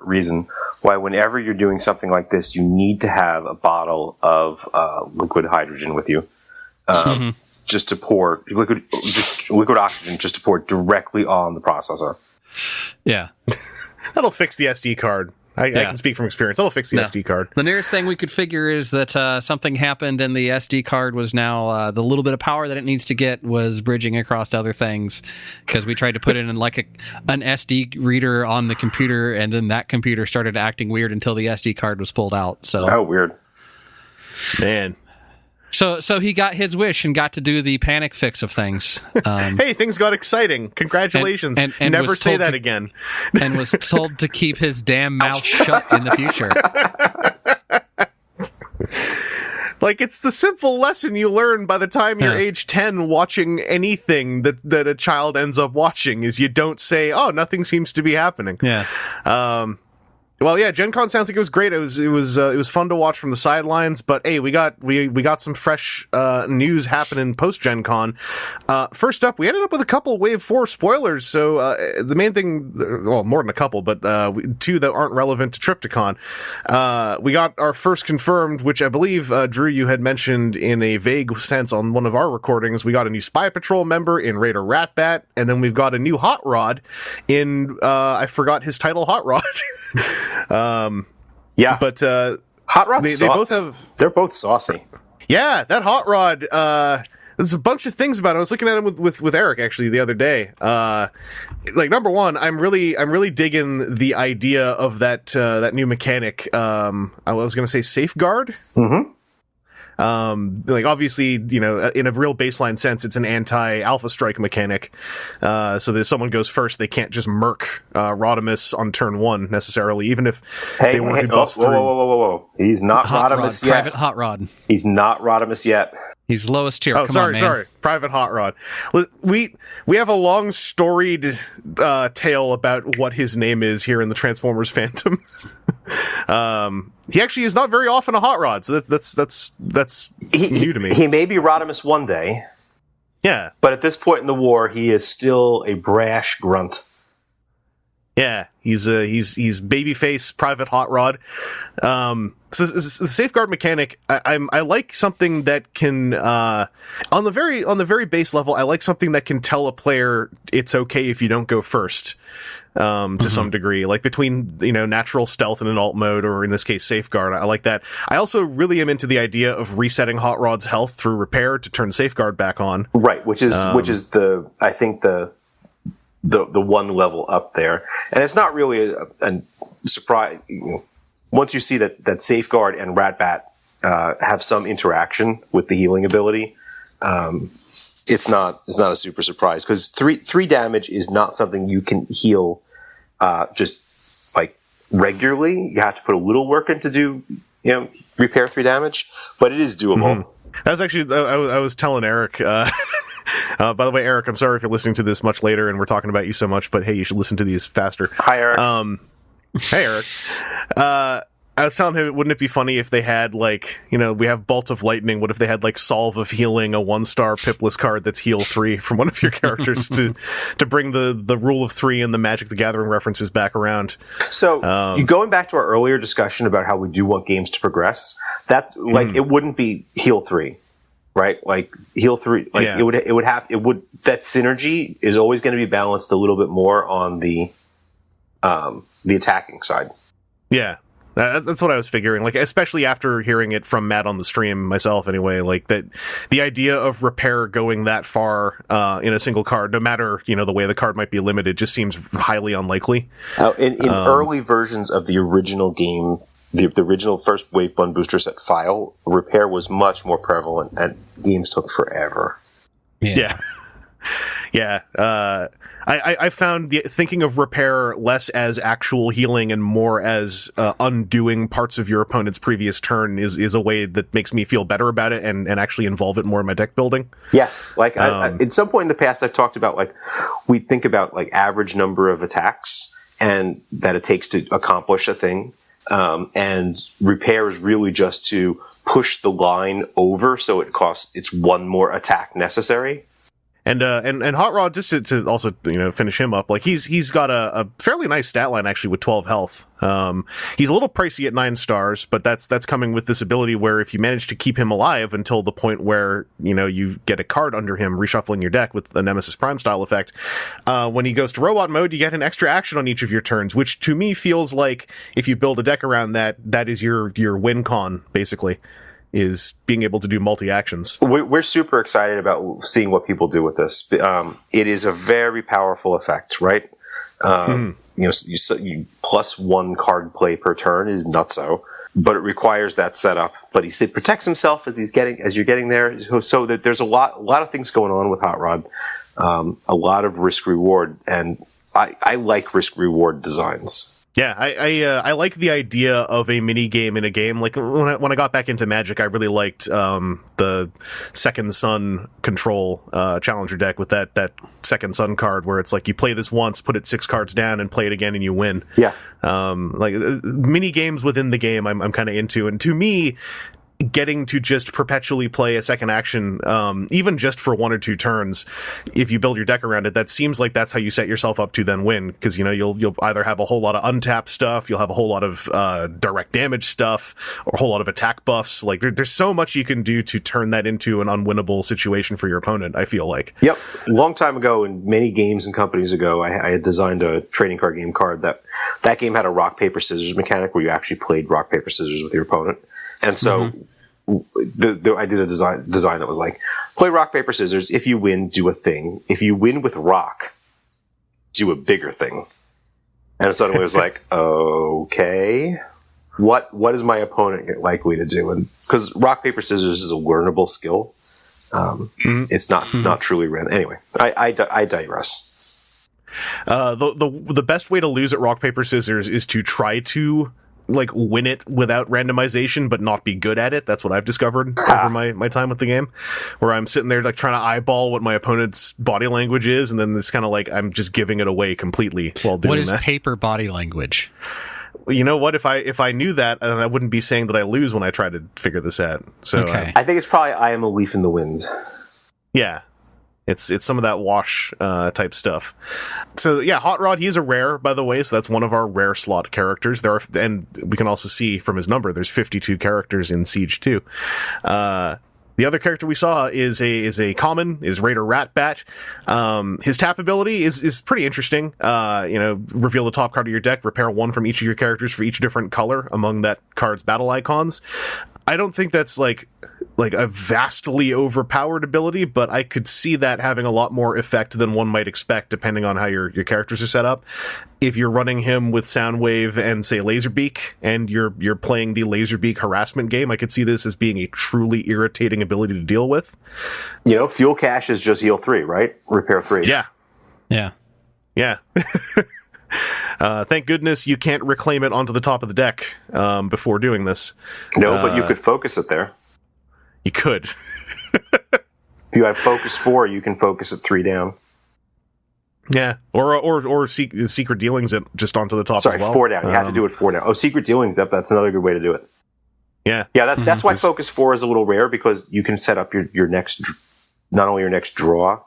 reason why, whenever you're doing something like this, you need to have a bottle of liquid hydrogen with you, just to pour liquid oxygen, just to pour directly on the processor. Yeah, that'll fix the SD card. I can speak from experience. That'll fix the SD card. The nearest thing we could figure is that something happened and the SD card was now the little bit of power that it needs to get was bridging across to other things, because we tried to put it in like an SD reader on the computer, and then that computer started acting weird until the SD card was pulled out. So weird, man. So he got his wish and got to do the panic fix of things. Hey, things got exciting. Congratulations. And never say that again. And was told to keep his damn mouth shut in the future. Like, it's the simple lesson you learn by the time you're age 10 watching anything that a child ends up watching, is you don't say, oh, nothing seems to be happening. Yeah. Well, yeah, Gen Con sounds like it was great. It was fun to watch from the sidelines, but hey, we got some fresh news happening post Gen Con. First up, we ended up with a couple Wave 4 spoilers. So the main thing, well, more than a couple, but two that aren't relevant to Trypticon. We got our first confirmed, which I believe Drew, you had mentioned in a vague sense on one of our recordings. We got a new Spy Patrol member in Raider Ratbat, and then we've got a new Hot Rod in I forgot his title, Hot Rod. But Hot Rod, they both have. They're both saucy. Yeah, that Hot Rod. There's a bunch of things about it. I was looking at him with Eric actually the other day. Like, number one, I'm really digging the idea of that new mechanic. I was going to say Safeguard. Mm-hmm. Like, obviously, you know, in a real baseline sense, it's an anti-alpha strike mechanic. So that if someone goes first, they can't just murk Rodimus on turn 1 necessarily, even if they want to bust through. Whoa. He's not Rodimus yet. Private Hot Rod. He's not Rodimus yet. He's lowest tier. Oh, Come sorry, on, man. sorry. Private Hot Rod. We have a long storied tale about what his name is here in the Transformers fandom. He actually is not very often a Hot Rod, so that's new to me. He may be Rodimus one day. Yeah. But at this point in the war, he is still a brash grunt. Yeah, he's babyface Private Hot Rod. So the safeguard mechanic, I like something that can on the very base level, I like something that can tell a player it's okay if you don't go first. To some degree, like between, natural stealth and an alt mode, or in this case, safeguard. I like that. I also really am into the idea of resetting Hot Rod's health through repair to turn safeguard back on. Right, which is I think the one level up there, and it's not really a surprise. Once you see that safeguard and Ratbat have some interaction with the healing ability, it's not a super surprise, because three damage is not something you can heal just like regularly. You have to put a little work in to do repair 3 damage, but it is doable. Mm-hmm. That was actually I was telling Eric. By the way, Eric, I'm sorry if you're listening to this much later and we're talking about you so much, but hey, you should listen to these faster. Hi, Eric. Hey, Eric. I was telling him, wouldn't it be funny if they had, we have Bolt of Lightning. What if they had, Solve of Healing, a 1-star pipless card that's heal 3 from one of your characters to bring the rule of 3 and the Magic the Gathering references back around. So, going back to our earlier discussion about how we do want games to progress, that, it wouldn't be heal 3, right? Heal 3, yeah. that synergy is always going to be balanced a little bit more on the attacking side. Yeah. That's what I was figuring, especially after hearing it from Matt on the stream myself anyway, that the idea of repair going that far in a single card, no matter, the way the card might be limited, just seems highly unlikely. In early versions of the original game, the original first Wave 1 booster set file, repair was much more prevalent, and games took forever. Yeah. Yeah. I found thinking of repair less as actual healing and more as undoing parts of your opponent's previous turn is a way that makes me feel better about it and actually involve it more in my deck building. Yes. At some point in the past, I've talked about, we think about, average number of attacks and that it takes to accomplish a thing. And repair is really just to push the line over, so it's one more attack necessary. And Hot Rod, just to also finish him up, he's got a fairly nice stat line actually with 12 health. He's a little pricey at 9 stars, but that's coming with this ability where if you manage to keep him alive until the point where you get a card under him, reshuffling your deck with the Nemesis Prime style effect, when he goes to robot mode, you get an extra action on each of your turns, which to me feels like if you build a deck around that is your win con basically. Is being able to do multi-actions. We're super excited about seeing what people do with this. It is a very powerful effect, right? You plus 1 card play per turn is nutso, but it requires that setup. But he protects himself as you're getting there, so that there's a lot of things going on with Hot Rod, a lot of risk reward, and I like risk reward designs. Yeah, I like the idea of a mini game in a game. When I got back into Magic, I really liked the Second Sun control challenger deck with that Second Sun card where it's you play this once, put it 6 cards down, and play it again, and you win. Yeah, mini games within the game, I'm kind of into, and to me, getting to just perpetually play a second action, even just for 1 or 2 turns, if you build your deck around it, that seems like that's how you set yourself up to then win, because you'll either have a whole lot of untapped stuff, you'll have a whole lot of direct damage stuff, or a whole lot of attack buffs. There's so much you can do to turn that into an unwinnable situation for your opponent, I feel like. Yep. A long time ago, and many games and companies ago, I had designed a trading card game card that game had a rock paper scissors mechanic where you actually played rock paper scissors with your opponent, and so. Mm-hmm. I did a design that was play rock, paper, scissors. If you win, do a thing. If you win with rock, do a bigger thing. And suddenly it was okay, what is my opponent likely to do? And because rock, paper, scissors is a learnable skill, it's not truly random. Anyway, I digress. The best way to lose at rock, paper, scissors is to try to like win it without randomization but not be good at it. That's what I've discovered over my time with the game, where I'm sitting there like trying to eyeball what my opponent's body language is, and then it's kind of like I'm just giving it away completely while doing that. What is paper body language? You know what, if I knew that, then I wouldn't be saying that I lose when I try to figure this out. So Okay. I think it's probably I am a leaf in the wind. yeah, it's some of that wash type stuff. So yeah, Hot Rod, he's a rare, by the way, so that's one of our rare slot characters. And we can also see from his number, there's 52 characters in Siege 2. The other character we saw is a common, is Raider Ratbat. His tap ability is pretty interesting. Reveal the top card of your deck, repair one from each of your characters for each different color among that card's battle icons. I don't think that's like a vastly overpowered ability, but I could see that having a lot more effect than one might expect, depending on how your characters are set up. If you're running him with Soundwave and, say, Laserbeak, and you're playing the Laserbeak harassment game, I could see this as being a truly irritating ability to deal with. Fuel cache is just heal 3, right? Repair 3. Yeah. Thank goodness you can't reclaim it onto the top of the deck before doing this. No, but you could focus it there. You could. If you have focus 4, you can focus it 3 down. Yeah, or secret dealings it just onto the top as well. 4 down. You have to do it 4 down. Oh, secret dealings up. That's another good way to do it. Yeah. That's why focus 4 is a little rare, because you can set up your next, not only your next draw,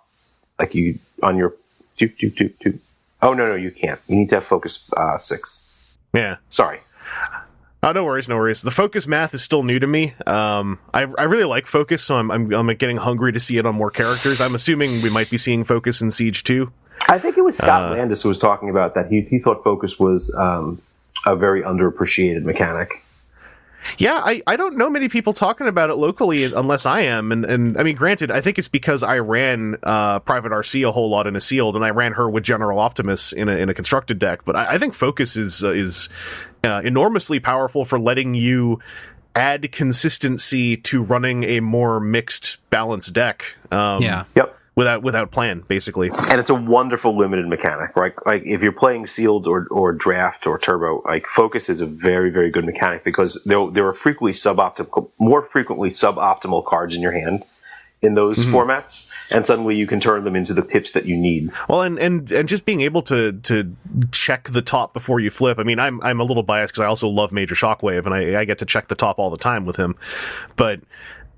like you on your 2. Oh no, you can't. You need to have focus 6. Yeah. Sorry. Oh, no worries. The focus math is still new to me. I really like focus, so I'm getting hungry to see it on more characters. I'm assuming we might be seeing focus in Siege 2. I think it was Scott Landis who was talking about that. He thought focus was a very underappreciated mechanic. Yeah, I don't know many people talking about it locally unless I am. And I mean, granted, I think it's because I ran Private RC a whole lot in a sealed, and I ran her with General Optimus in a constructed deck. But I think focus is enormously powerful for letting you add consistency to running a more mixed, balanced deck. Yep. Without plan, basically. And it's a wonderful limited mechanic, right? Like if you're playing sealed or draft or turbo, like focus is a very, very good mechanic, because there are more frequently suboptimal cards in your hand in those formats, and suddenly you can turn them into the pips that you need. Well, and just being able to check the top before you flip. I mean, I'm a little biased because I also love Major Shockwave, and I get to check the top all the time with him, but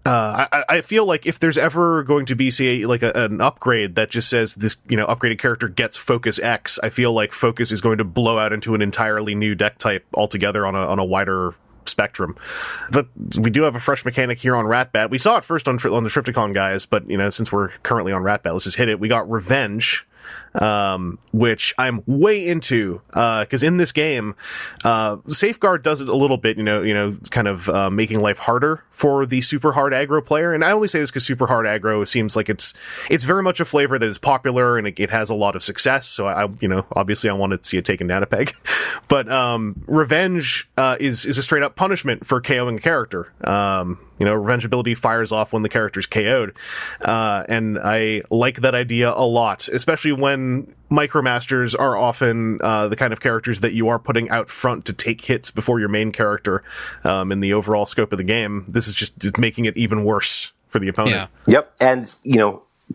I feel like if there's ever going to be, say, like an upgrade that just says this, upgraded character gets Focus X, I feel like Focus is going to blow out into an entirely new deck type altogether on a wider spectrum. But we do have a fresh mechanic here on Ratbat. We saw it first on the Trypticon guys, but since we're currently on Ratbat, let's just hit it. We got Revenge, which I'm way into, because in this game, Safeguard does it a little bit, kind of making life harder for the super hard aggro player. And I only say this because super hard aggro seems like it's very much a flavor that is popular, and it has a lot of success. So obviously I want to see it taken down a peg. But Revenge is a straight up punishment for KOing a character. Revenge ability fires off when the character's KO'd. And I like that idea a lot, especially when Micromasters are often the kind of characters that you are putting out front to take hits before your main character in the overall scope of the game. This is just making it even worse for the opponent. Yeah. Yep. And,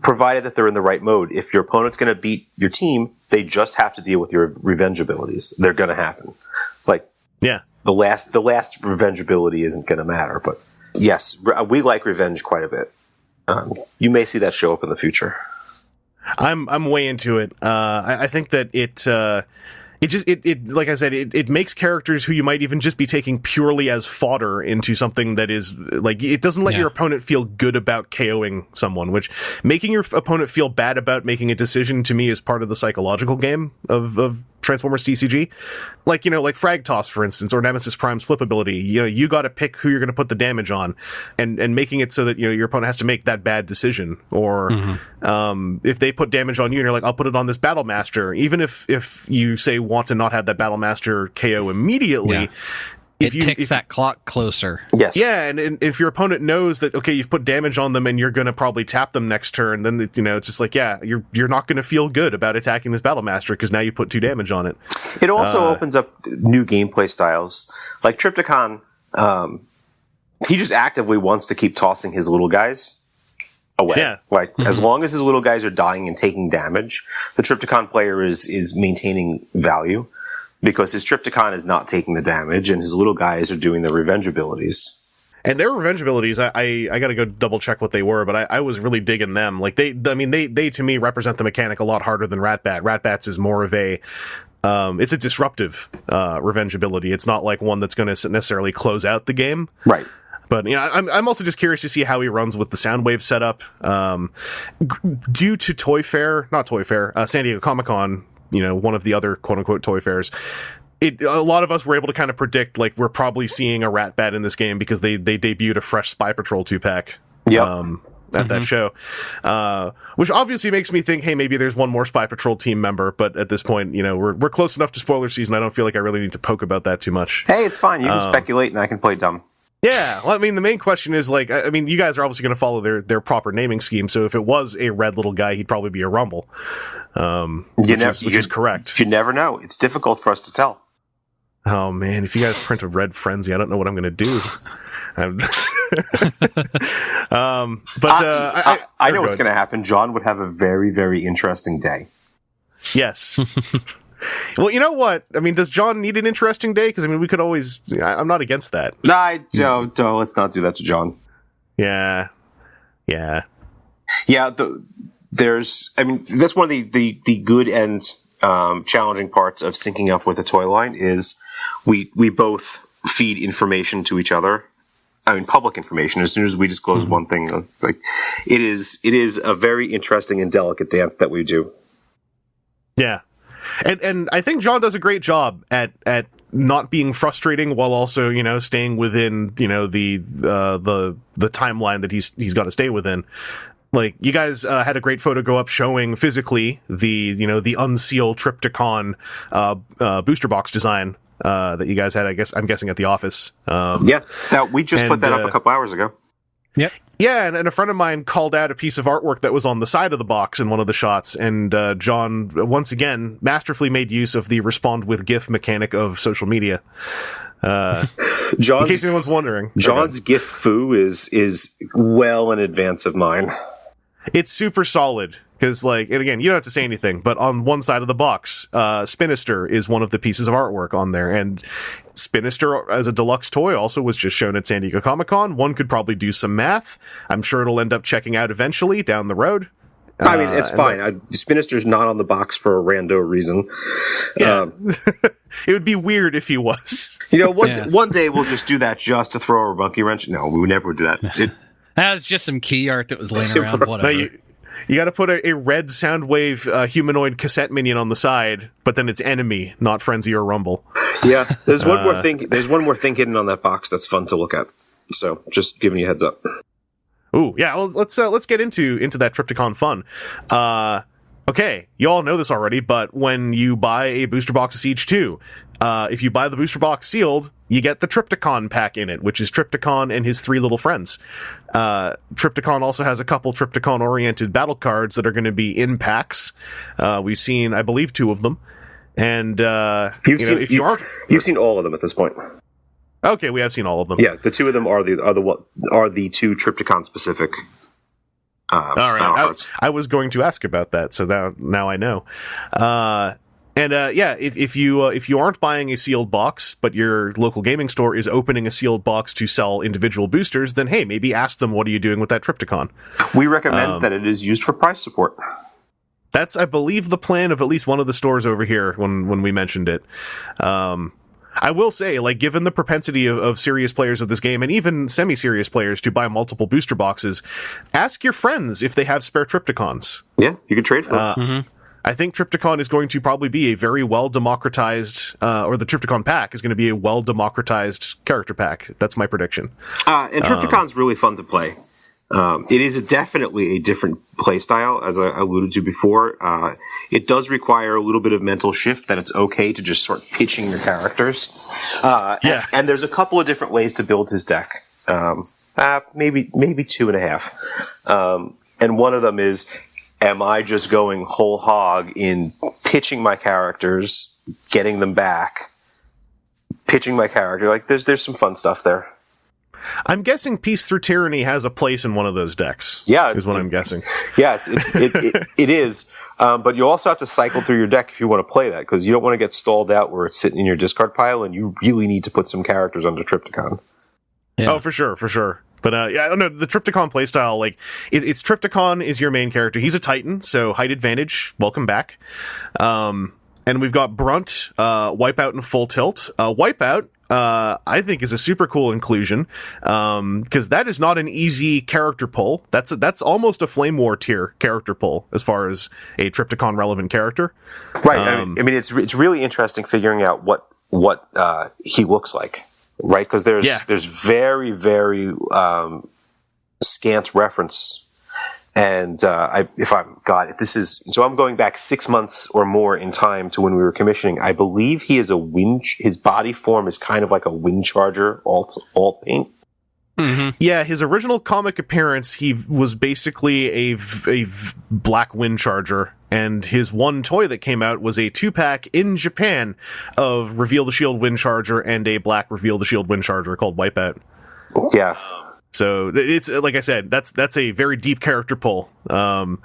provided that they're in the right mode, if your opponent's going to beat your team, they just have to deal with your revenge abilities. They're going to happen. Like, yeah, the last revenge ability isn't going to matter, but yes, we like Revenge quite a bit. You may see that show up in the future. I'm way into it. I think that it like I said, it makes characters who you might even just be taking purely as fodder into something that is like, it doesn't let your opponent feel good about KOing someone, which making your opponent feel bad about making a decision to me is part of the psychological game of Transformers TCG. Like, like Frag Toss, for instance, or Nemesis Prime's flip ability. You got to pick who you're going to put the damage on, and making it so that, your opponent has to make that bad decision. Or, if they put damage on you and you're like, I'll put it on this Battle Master, even if you say want to not have that Battle Master KO immediately, It ticks that clock closer. Yes. Yeah, and if your opponent knows that, okay, you've put damage on them and you're going to probably tap them next turn, then, it's just like, yeah, you're not going to feel good about attacking this Battle Master because now you put 2 damage on it. It also opens up new gameplay styles. Like Trypticon, he just actively wants to keep tossing his little guys away. Yeah. Like, as long as his little guys are dying and taking damage, the Trypticon player is maintaining value, because his Trypticon is not taking the damage, and his little guys are doing the revenge abilities. And their revenge abilities, I got to go double check what they were, but I was really digging them. Like they to me represent the mechanic a lot harder than Ratbat. Ratbat's is more of a it's a disruptive revenge ability. It's not like one that's going to necessarily close out the game. Right. But I'm also just curious to see how he runs with the Soundwave setup. Due to San Diego Comic-Con, one of the other quote-unquote toy fairs, a lot of us were able to kind of predict, like, we're probably seeing a Ratbat in this game because they debuted a fresh Spy Patrol 2-pack at that show. Which obviously makes me think, hey, maybe there's one more Spy Patrol team member, but at this point, we're close enough to spoiler season, I don't feel like I really need to poke about that too much. Hey, it's fine. You can speculate and I can play dumb. Yeah, well, the main question is, like, you guys are obviously going to follow their proper naming scheme, so if it was a red little guy, he'd probably be a Rumble. Which is correct. You never know. It's difficult for us to tell. Oh, man, if you guys print a red Frenzy, I don't know what I'm going to do. I know what's going to happen. John would have a very, very interesting day. Yes. Well, you know what? Does John need an interesting day? Because, we could always... I'm not against that. No, I don't. Let's not do that to John. Yeah. Yeah. Yeah, that's one of the good and challenging parts of syncing up with a toy line is we both feed information to each other. Public information. As soon as we disclose one thing, like it is a very interesting and delicate dance that we do. Yeah. And I think John does a great job at not being frustrating while also, staying within, the timeline that he's got to stay within. Like, you guys had a great photo go up showing physically the unsealed Trypticon booster box design that you guys had, I'm guessing at the office. Now we just put that up a couple hours ago. Yep. Yeah, and a friend of mine called out a piece of artwork that was on the side of the box in one of the shots, and John, once again, masterfully made use of the respond with GIF mechanic of social media. In case anyone's wondering. John's GIF foo is well in advance of mine. It's super solid, because, and again, you don't have to say anything, but on one side of the box, Spinister is one of the pieces of artwork on there, and Spinister as a deluxe toy also was just shown at San Diego Comic-Con. One could probably do some math. I'm sure it'll end up checking out eventually down the road. It's fine. Spinister's not on the box for a rando reason. Yeah. It would be weird if he was. One day we'll just do that just to throw a monkey wrench. No, we would never do that. That was just some key art that was laying around, whatever. No, you got to put a red Soundwave humanoid cassette minion on the side, but then it's enemy, not Frenzy or Rumble. Yeah, there's one more thing. There's one more thing hidden on that box that's fun to look at. So, just giving you a heads up. Ooh, yeah. Well, let's get into that Trypticon fun. Okay, you all know this already, but when you buy a booster box of Siege 2, if you buy the booster box sealed, you get the Trypticon pack in it, which is Trypticon and his 3 little friends. Trypticon also has a couple Trypticon-oriented battle cards that are going to be in packs. We've seen, I believe, 2 of them. And you've seen all of them at this point. Okay, we have seen all of them. Yeah, the 2 of them are the 2 Trypticon specific. All right, I was going to ask about that, so now I know. If you aren't buying a sealed box, but your local gaming store is opening a sealed box to sell individual boosters, then hey, maybe ask them, what are you doing with that Trypticon? We recommend that it is used for price support. That's, I believe, the plan of at least one of the stores over here when we mentioned it. I will say, given the propensity of serious players of this game, and even semi-serious players, to buy multiple booster boxes, ask your friends if they have spare Trypticons. Yeah, you can trade for them. I think Trypticon is going to probably be a very well-democratized, or the Trypticon pack is going to be a well-democratized character pack. That's my prediction. And Trypticon's really fun to play. It is definitely a different playstyle, as I alluded to before. It does require a little bit of mental shift, that it's okay to just start pitching your characters. And there's a couple of different ways to build his deck. Maybe two and a half. And one of them is, am I just going whole hog in pitching my characters, getting them back, pitching my character? Like, there's some fun stuff there. I'm guessing Peace Through Tyranny has a place in one of those decks. Yeah, is what I'm guessing. Yeah, it is. But you also have to cycle through your deck if you want to play that, because you don't want to get stalled out where it's sitting in your discard pile, and you really need to put some characters onto Trypticon. Yeah. Oh, for sure. But yeah, no, the Trypticon playstyle, like, it's Trypticon is your main character. He's a Titan, so height advantage. Welcome back. And we've got Brunt, Wipeout, and Full Tilt. Wipeout, I think, is a super cool inclusion, because that is not an easy character pull. That's almost a Flame War tier character pull as far as a Trypticon relevant character. Right. I mean, it's really interesting figuring out what he looks like, right? Because there's very, very scant reference. And this is, so I'm going back 6 months or more in time to when we were commissioning. I believe he is his body form is kind of like a wind charger alt paint. Mm-hmm. Yeah, his original comic appearance, he was basically a black wind charger, and his one toy that came out was a 2-pack in Japan of Reveal the Shield Wind Charger and a black Reveal the Shield Wind Charger called Wipeout. Yeah. So it's, like I said, that's a very deep character pull, and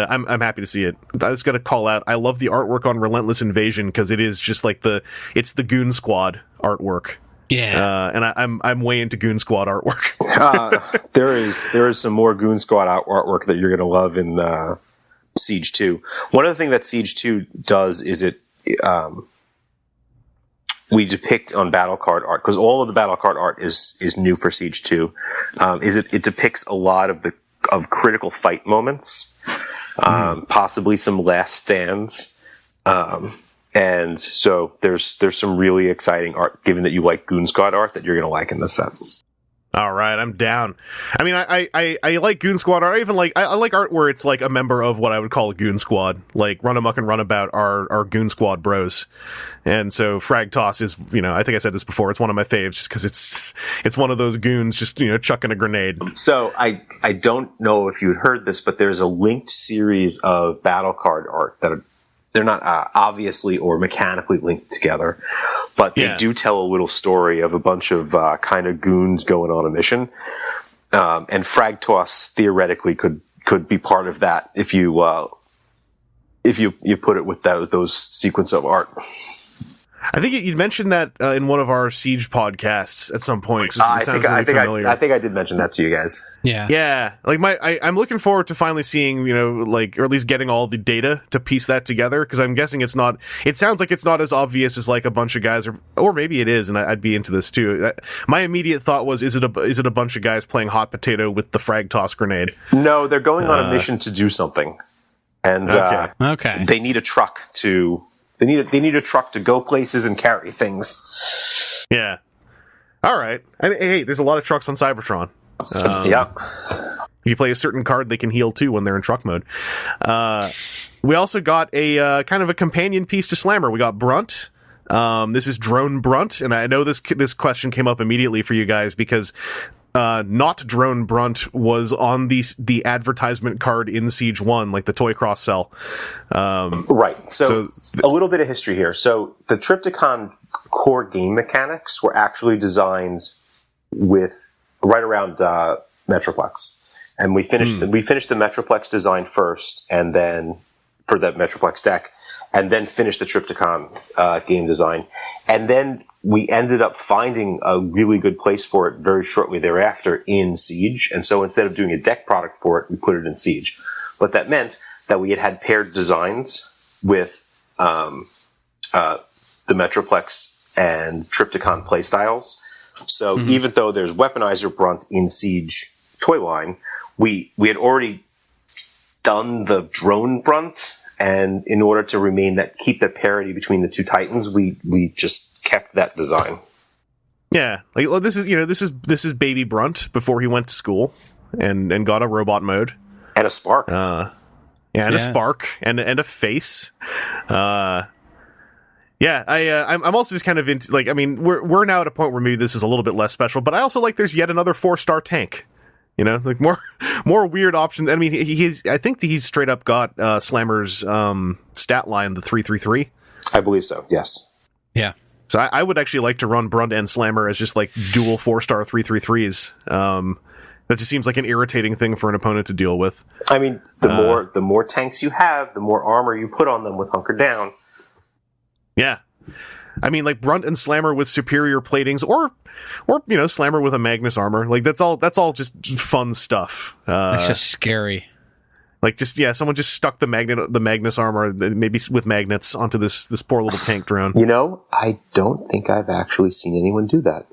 I'm happy to see it. I just got to call out, I love the artwork on Relentless Invasion, because it is just like it's the Goon Squad artwork. Yeah, and I'm way into Goon Squad artwork. There is some more Goon Squad artwork that you're gonna love in Siege 2. One of the things that Siege 2 does is we depict on battle card art, because all of the battle card art is new for Siege 2. It depicts a lot of critical fight moments, possibly some last stands, and so there's some really exciting art, given that you like Goon Squad art, that you're gonna like in this set. All right, I'm down. I mean, I like Goon Squad art. I even like I like art where it's like a member of what I would call a Goon Squad, like Run Amok and Runabout are Goon Squad bros. And so Frag Toss is, I think I said this before, it's one of my faves just because it's one of those goons just, chucking a grenade. So I don't know if you had heard this, but there's a linked series of battle card art that they're not obviously or mechanically linked together, but they do tell a little story of a bunch of kind of goons going on a mission. And Frag Toss theoretically could be part of that if you put it with those sequence of art. I think you mentioned that in one of our Siege podcasts at some point. I think I did mention that to you guys. Yeah. Like I'm looking forward to finally seeing, or at least getting all the data to piece that together, because I'm guessing it sounds like it's not as obvious as like a bunch of guys, or maybe it is, and I'd be into this too. My immediate thought was, is it a bunch of guys playing hot potato with the Frag Toss grenade? No, they're going on a mission to do something, and they need a truck to. They need a truck to go places and carry things. Yeah. All right. I mean, hey, there's a lot of trucks on Cybertron. If you play a certain card, they can heal too when they're in truck mode. We also got a kind of a companion piece to Slammer. We got Brunt. This is Drone Brunt, and I know this question came up immediately for you guys because not Drone Brunt was on the advertisement card in Siege 1, like the toy cross sell. Right. So a little bit of history here. So the Trypticon core game mechanics were actually designed with right around Metroplex. And we finished the Metroplex design first, and then for the Metroplex deck, and then finished the Trypticon game design. And then we ended up finding a really good place for it very shortly thereafter in Siege. And so instead of doing a deck product for it, we put it in Siege. But that meant that we had paired designs with the Metroplex and Trypticon playstyles. So even though there's Weaponizer Brunt in Siege toy line, we had already done the Drone Brunt, and in order to keep the parity between the two Titans, we just kept that design. Yeah, like, well, this is baby Brunt before he went to school. and got a robot mode. And a spark. A spark and a face. I'm also just kind of into, like, I mean, we're now at a point where maybe this is a little bit less special, but I also like there's yet another 4-star tank. You know, like more weird options. I mean, I think he's straight up got Slammer's stat line, the 333. I believe so. Yes. Yeah. So I would actually like to run Brunt and Slammer as just like dual 4-star 333s. That just seems like an irritating thing for an opponent to deal with. I mean, the more tanks you have, the more armor you put on them with Hunker Down. Yeah. I mean, like Brunt and Slammer with superior platings, or Slammer with a Magnus armor. Like that's all just fun stuff. It's just scary. Like someone just stuck the Magnus armor, maybe with magnets, onto this poor little tank drone. You know, I don't think I've actually seen anyone do that.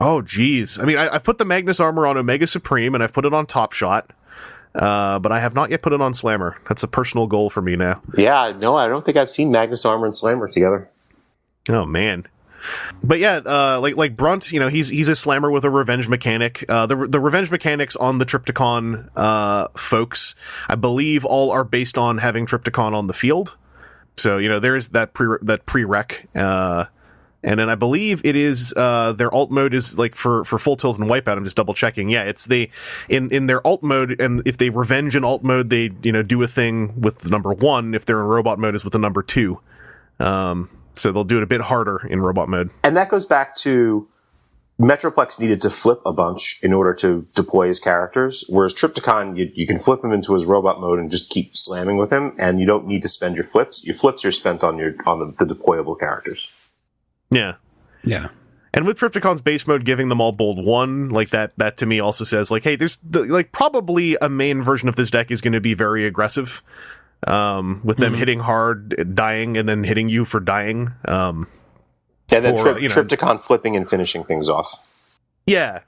Oh, geez. I mean, I put the Magnus armor on Omega Supreme, and I've put it on Top Shot, but I have not yet put it on Slammer. That's a personal goal for me now. Yeah, no, I don't think I've seen Magnus armor and Slammer together. Oh, man. But yeah, like Brunt, he's a Slammer with a revenge mechanic. The revenge mechanics on the Trypticon folks, I believe, all are based on having Trypticon on the field. So there's that prereq. And then I believe it is their alt mode is like for Full Tilt and Wipeout. I'm just double checking. Yeah, it's in their alt mode, and if they revenge in alt mode, they do a thing with the number 1. If they're in robot mode, is with the number 2. So they'll do it a bit harder in robot mode. And that goes back to Metroplex needed to flip a bunch in order to deploy his characters, whereas Trypticon, you can flip him into his robot mode and just keep slamming with him, and you don't need to spend your flips. Your flips are spent on the deployable characters. Yeah. Yeah. And with Trypticon's base mode giving them all bold 1, like that to me also says, like, hey, there's probably a main version of this deck is going to be very aggressive. With them hitting hard, dying, and then hitting you for dying. And then Trypticon flipping and finishing things off. Yeah.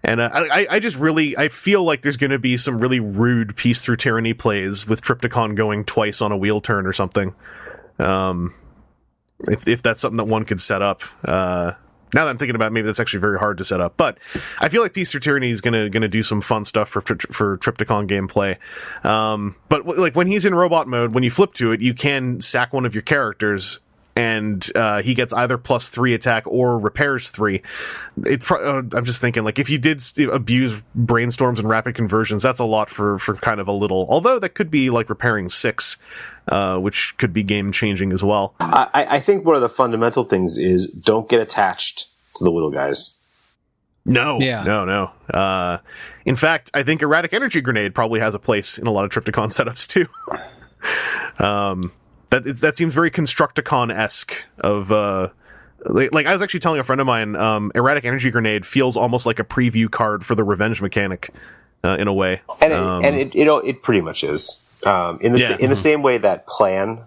And I feel like there's going to be some really rude Peace Through Tyranny plays with Trypticon going twice on a wheel turn or something. If that's something that one could set up. Now that I'm thinking about it, maybe that's actually very hard to set up. But I feel like Peace Through Tyranny is gonna do some fun stuff for Trypticon gameplay. But like when he's in robot mode, when you flip to it, you can sack one of your characters, and he gets either +3 attack or repairs 3. I'm just thinking, like, if you did abuse brainstorms and rapid conversions, that's a lot for kind of a little. Although that could be like repairing 6. Which could be game changing as well. I think one of the fundamental things is don't get attached to the little guys. No. Yeah. No. In fact, I think Erratic Energy Grenade probably has a place in a lot of Trypticon setups too. That seems very Constructicon-esque of like I was actually telling a friend of mine, Erratic Energy Grenade feels almost like a preview card for the revenge mechanic in a way. And it pretty much is. In the same way that Plan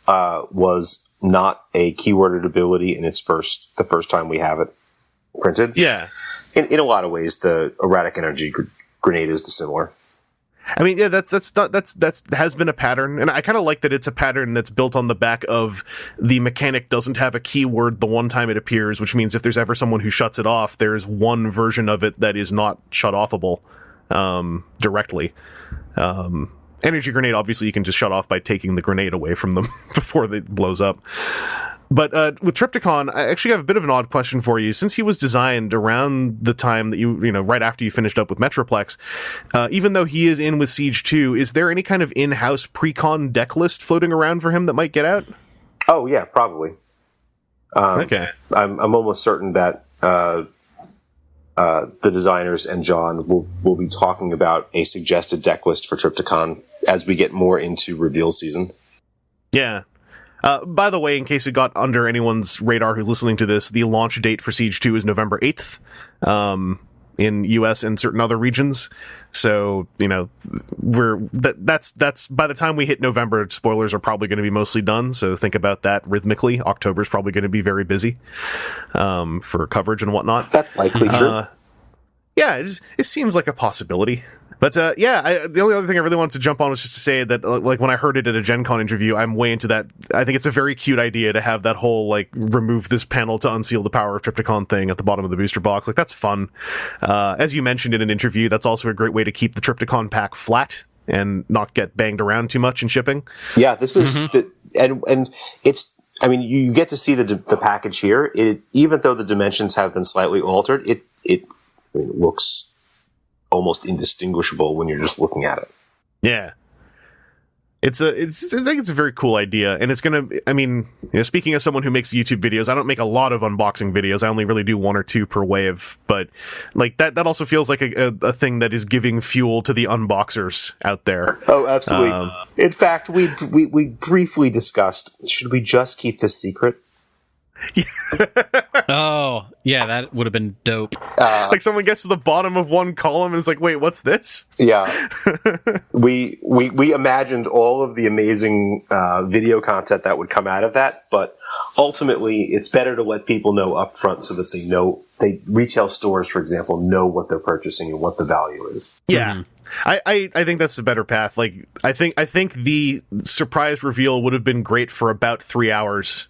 was not a keyworded ability in the first time we have it printed. Yeah. In a lot of ways, the Erratic Energy Grenade is similar. I mean, yeah, that's has been a pattern, and I kind of like that it's a pattern that's built on the back of the mechanic doesn't have a keyword the one time it appears, which means if there's ever someone who shuts it off, there's one version of it that is not shut offable directly. Energy Grenade, obviously, you can just shut off by taking the grenade away from them before it blows up. But with Trypticon, I actually have a bit of an odd question for you. Since he was designed around the time that right after you finished up with Metroplex, even though he is in with Siege 2, is there any kind of in-house pre-con deck list floating around for him that might get out? Oh, yeah, probably. Okay. I'm almost certain that the designers and John will be talking about a suggested deck list for Trypticon as we get more into reveal season. Yeah. By the way, in case it got under anyone's radar who's listening to this, the launch date for Siege 2 is November 8th in US and certain other regions. So, that's by the time we hit November, spoilers are probably going to be mostly done. So think about that rhythmically. October's probably going to be very busy for coverage and whatnot. That's likely true. Yeah, it seems like a possibility. But the only other thing I really wanted to jump on was just to say that, like, when I heard it at a Gen Con interview, I'm way into that. I think it's a very cute idea to have that whole, like, remove this panel to unseal the power of Trypticon thing at the bottom of the booster box. Like, that's fun. As you mentioned in an interview, that's also a great way to keep the Trypticon pack flat and not get banged around too much in shipping. Yeah, this is and it's. I mean, you get to see the package here. Even though the dimensions have been slightly altered, it looks almost indistinguishable when you're just looking at it. Yeah. I think it's a very cool idea, and it's gonna, I mean, speaking as someone who makes YouTube videos, I don't make a lot of unboxing videos. I only really do 1 or 2 per wave, but like that also feels like a thing that is giving fuel to the unboxers out there. Oh, absolutely. In fact, we briefly discussed, should we just keep this secret? Oh, yeah, that would have been dope. Like someone gets to the bottom of one column and is like, wait, what's this? Yeah. we imagined all of the amazing video content that would come out of that, but ultimately it's better to let people know up front so that they know, retail stores, for example, know what they're purchasing and what the value is. Yeah. I think that's the better path. Like, I think the surprise reveal would have been great for about 3 hours.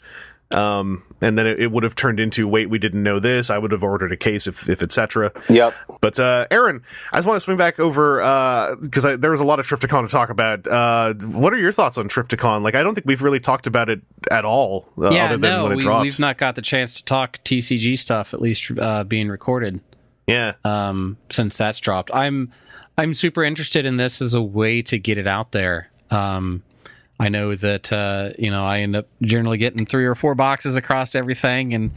And then it would have turned into, wait, we didn't know this. I would have ordered a case if etc. Yep. But Aaron, I just want to swing back over because there was a lot of Trypticon to talk about. What are your thoughts on Trypticon? Like, I don't think we've really talked about it at all. Other than when it dropped. We've not got the chance to talk TCG stuff, at least being recorded. Yeah. Since that's dropped, I'm super interested in this as a way to get it out there. I know that, I end up generally getting 3 or 4 boxes across everything and,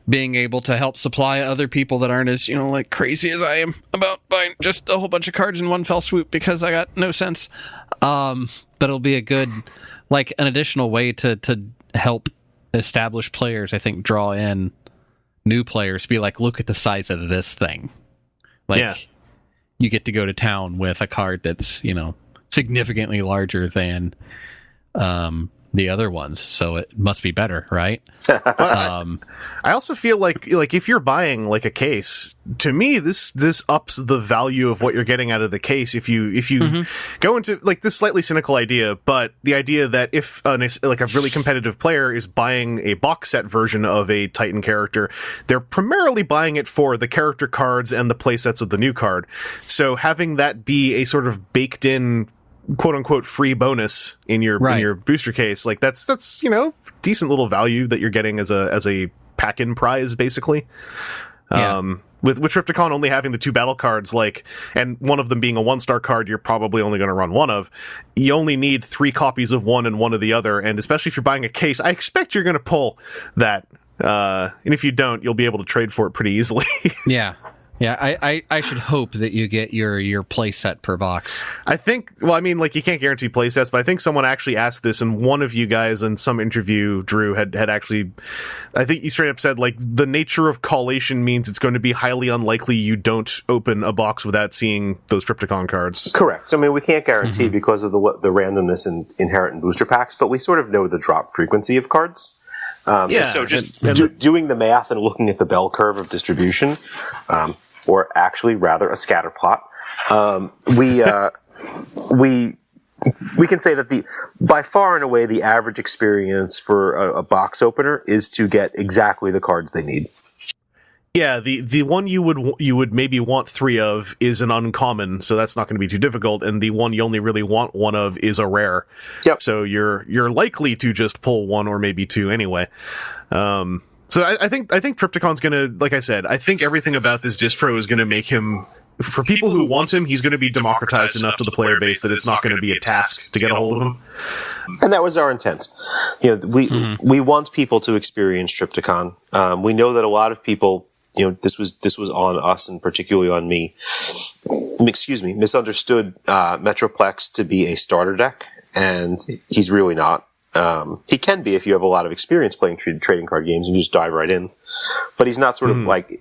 being able to help supply other people that aren't as, like crazy as I am about buying just a whole bunch of cards in one fell swoop because I got no sense. But it'll be a good, like an additional way to help established players, I think, draw in new players, be like, look at the size of this thing. Like, you get to go to town with a card that's, significantly larger than the other ones, so it must be better, right? I also feel like if you're buying like a case, to me this ups the value of what you're getting out of the case. If you go into like this slightly cynical idea, but the idea that if a really competitive player is buying a box set version of a Titan character, they're primarily buying it for the character cards and the play sets of the new card. So having that be a sort of baked in, quote unquote, free bonus in your booster case, like that's decent little value that you're getting as a pack-in prize, basically. With Trypticon only having the 2 battle cards, and one of them being a 1-star card, you're probably only going to run one of. You only need 3 copies of one and one of the other, and especially if you're buying a case, I expect you're going to pull that. And if you don't, you'll be able to trade for it pretty easily. Yeah. Yeah, I should hope that you get your play set per box. I think, you can't guarantee play sets, but I think someone actually asked this, and one of you guys in some interview, Drew, had actually, I think he straight up said, like, the nature of collation means it's going to be highly unlikely you don't open a box without seeing those Trypticon cards. Correct. I mean, we can't guarantee because of the randomness inherent in booster packs, but we sort of know the drop frequency of cards. So just doing the math and looking at the bell curve of distribution, or actually rather a scatter plot, we can say that by far and away the average experience for a box opener is to get exactly the cards they need. Yeah, the one you would maybe want 3 of is an uncommon, so that's not going to be too difficult, and the one you only really want 1 of is a rare. Yep. So you're likely to just pull 1 or maybe 2 anyway. So I think Trypticon's gonna, like I said, I think everything about this distro is gonna make him, for people who want him, he's gonna be democratized enough to the player base that it's not gonna be a task to get a hold of him. And that was our intent. We want people to experience Trypticon. We know that a lot of people, this was on us and particularly on me, misunderstood Metroplex to be a starter deck, and he's really not. He can be if you have a lot of experience playing trading card games and you just dive right in, but he's not sort of like.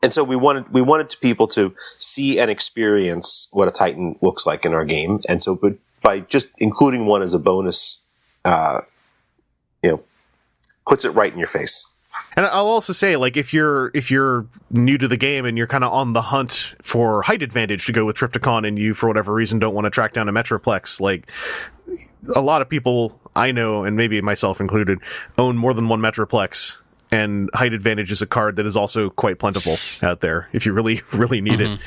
And so we wanted people to see and experience what a Titan looks like in our game, and so by just including one as a bonus, puts it right in your face. And I'll also say, like, if you're new to the game and you're kind of on the hunt for height advantage to go with Trypticon, and you for whatever reason don't want to track down a Metroplex, like, a lot of people I know, and maybe myself included, own more than one Metroplex. And height advantage is a card that is also quite plentiful out there if you really, really need it.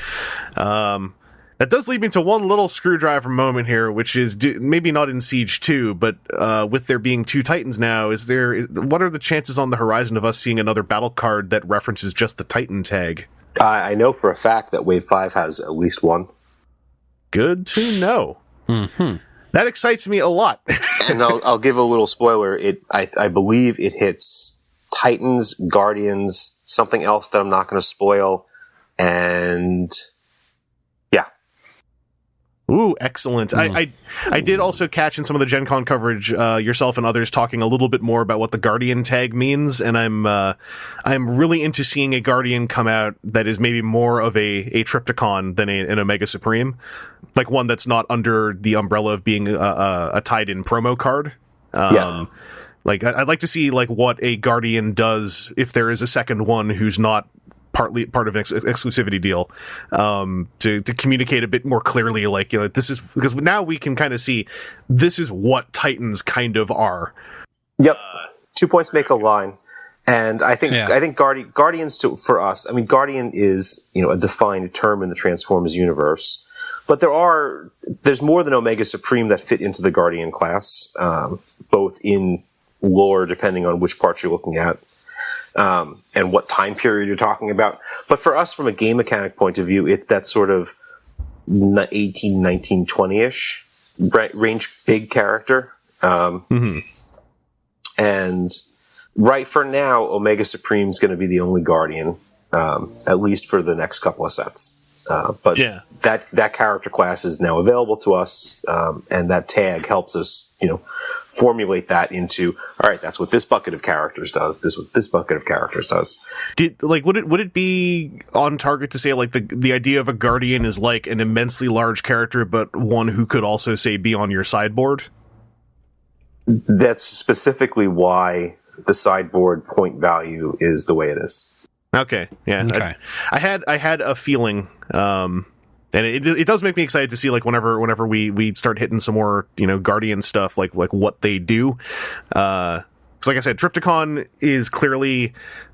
That does lead me to one little screwdriver moment here, which is maybe not in Siege 2, but with there being 2 Titans now, what are the chances on the horizon of us seeing another battle card that references just the Titan tag? I know for a fact that Wave 5 has at least one. Good to know. That excites me a lot. And I'll give a little spoiler. I believe it hits Titans, Guardians, something else that I'm not going to spoil, and yeah. Ooh, excellent. I did also catch in some of the Gen Con coverage, yourself and others talking a little bit more about what the Guardian tag means, and I'm really into seeing a Guardian come out that is maybe more of a Trypticon than an Omega Supreme, like one that's not under the umbrella of being a tied-in promo card. Like, I'd like to see, like, what a Guardian does if there is a second one who's not part of an exclusivity deal, to communicate a bit more clearly, like, you know, this is, because now we can kind of see this is what Titans kind of are. Yep. 2 points make a line. And I think Guardians for us, I mean, Guardian is, you know, a defined term in the Transformers universe. But there's more than Omega Supreme that fit into the Guardian class, both in lore, depending on which part you're looking at, and what time period you're talking about. But for us, from a game mechanic point of view, it's that sort of 18, 19, 20-ish range big character. And right for now, Omega Supreme's going to be the only Guardian, at least for the next couple of sets. But that character class is now available to us, and that tag helps us, you know, formulate that into, all right, that's what this bucket of characters does. This what this bucket of characters does. Would it be on target to say, like, the idea of a Guardian is like an immensely large character, but one who could also, say, be on your sideboard? That's specifically why the sideboard point value is the way it is. Okay, yeah. Okay. I had a feeling, and it does make me excited to see, like, whenever we start hitting some more, you know, Guardian stuff, like what they do. Because, like I said, Trypticon is clearly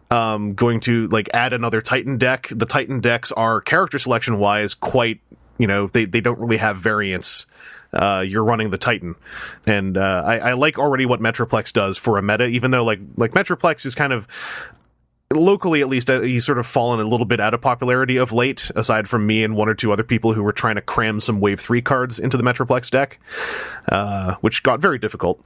going to, like, add another Titan deck. The Titan decks are, character selection wise, quite, you know, they don't really have variance. You're running the Titan, and I like already what Metroplex does for a meta, even though like Metroplex is kind of, locally at least, he's sort of fallen a little bit out of popularity of late, aside from me and one or two other people who were trying to cram some Wave 3 cards into the Metroplex deck, which got very difficult.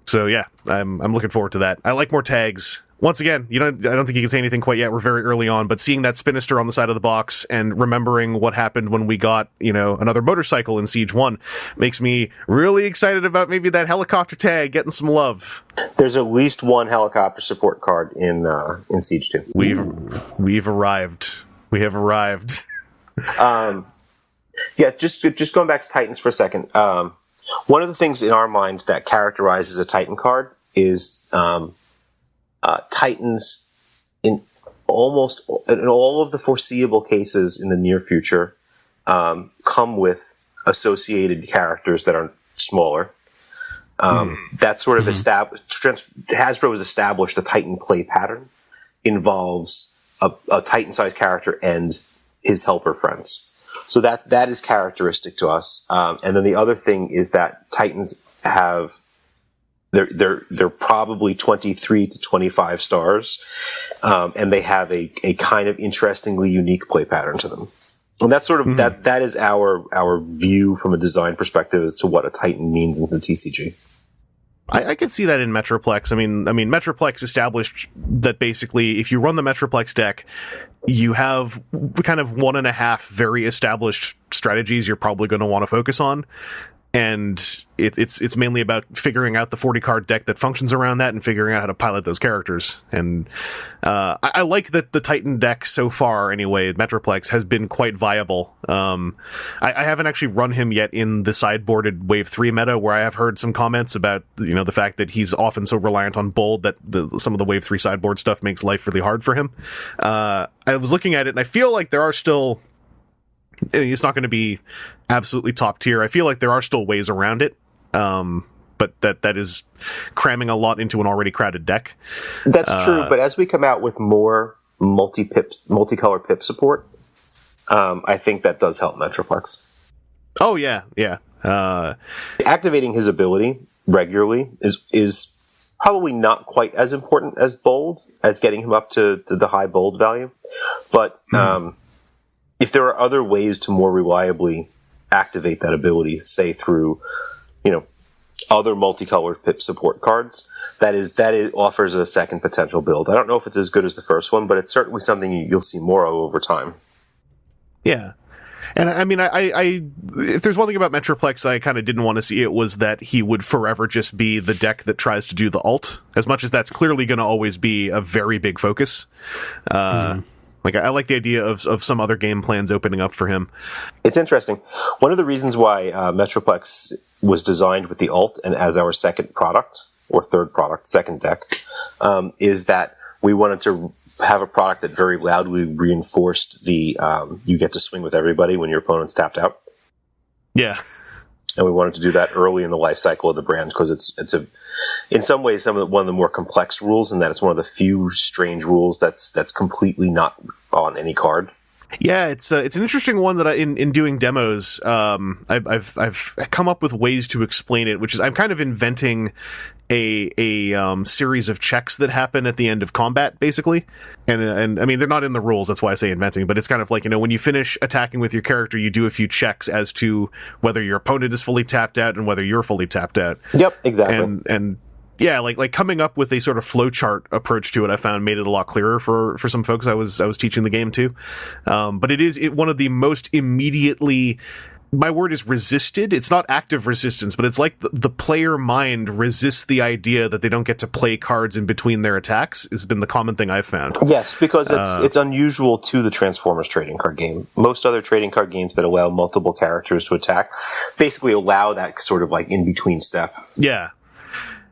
So yeah, I'm looking forward to that. I like more tags. Once again, I don't think you can say anything quite yet. We're very early on, but seeing that Spinister on the side of the box and remembering what happened when we got, you know, another motorcycle in Siege 1 makes me really excited about maybe that helicopter tag getting some love. There's at least one helicopter support card in Siege 2. We've arrived. We have arrived. Yeah, just going back to Titans for a second. One of the things in our mind that characterizes a Titan card is Titans in all of the foreseeable cases in the near future come with associated characters that are smaller. That sort of Hasbro has established the Titan play pattern involves a Titan-sized character and his helper friends. So that is characteristic to us. And then the other thing is that Titans have they're probably 23 to 25 stars, and they have a kind of interestingly unique play pattern to them. And that's sort of that is our view from a design perspective as to what a Titan means in the TCG. I could see that in Metroplex. I mean, Metroplex established that basically if you run the Metroplex deck, you have kind of 1.5 very established strategies you're probably going to want to focus on. and it's mainly about figuring out the 40 card deck that functions around that and figuring out how to pilot those characters. And I like that the Titan deck so far, anyway, Metroplex, has been quite viable. I haven't actually run him yet in the sideboarded Wave 3 meta, where I have heard some comments about the fact that he's often so reliant on bold that some of the Wave 3 sideboard stuff makes life really hard for him. I was looking at it, and I feel like there are still... It's not going to be absolutely top tier. I feel like there are still ways around it, but that is cramming a lot into an already crowded deck. That's true, but as we come out with more multicolor pip support, I think that does help Metroplex. Oh, yeah. Activating his ability regularly is probably not quite as important as bold, as getting him up to the high bold value, but... if there are other ways to more reliably activate that ability, say through, other multicolored pip support cards, that offers a second potential build. I don't know if it's as good as the first one, but it's certainly something you'll see more of over time. Yeah. And I mean, I if there's one thing about Metroplex I kind of didn't want to see, it was that he would forever just be the deck that tries to do the ult, as much as that's clearly going to always be a very big focus. Like, I like the idea of some other game plans opening up for him. It's interesting. One of the reasons why Metroplex was designed with the ult and as our second product, or third product, second deck, is that we wanted to have a product that very loudly reinforced the you get to swing with everybody when your opponent's tapped out. Yeah. And we wanted to do that early in the life cycle of the brand, because it's in some ways one of the more complex rules, and that it's one of the few strange rules that's completely not on any card. Yeah, it's an interesting one that in doing demos, I've come up with ways to explain it, which is I'm kind of inventing a series of checks that happen at the end of combat, basically. And I mean, they're not in the rules, that's why I say inventing, but it's kind of like, when you finish attacking with your character, you do a few checks as to whether your opponent is fully tapped out and whether you're fully tapped out. Yep, exactly. And yeah, like coming up with a sort of flowchart approach to it, I found made it a lot clearer for some folks I was teaching the game to. But it is one of the most immediately, my word is resisted. It's not active resistance, but it's like the player mind resists the idea that they don't get to play cards in between their attacks. Has been the common thing I've found. Yes, because it's unusual to the Transformers trading card game. Most other trading card games that allow multiple characters to attack basically allow that sort of like in between step. Yeah.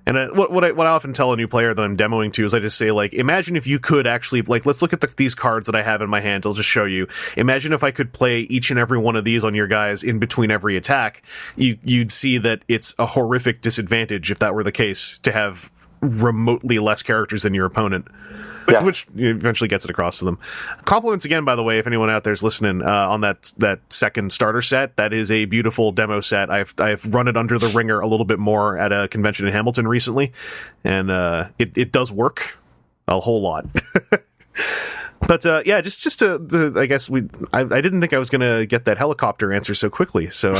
And what I often tell a new player that I'm demoing to is I just say, like, imagine if you could actually, like, let's look at these cards that I have in my hand. I'll just show you. Imagine if I could play each and every one of these on your guys in between every attack. You'd see that it's a horrific disadvantage, if that were the case, to have remotely less characters than your opponent. Yeah. Which eventually gets it across to them. Compliments again, by the way, if anyone out there's listening, on that second starter set. That is a beautiful demo set. I've run it under the ringer a little bit more at a convention in Hamilton recently, and it does work a whole lot. But yeah, just to I guess I didn't think I was gonna get that helicopter answer so quickly, so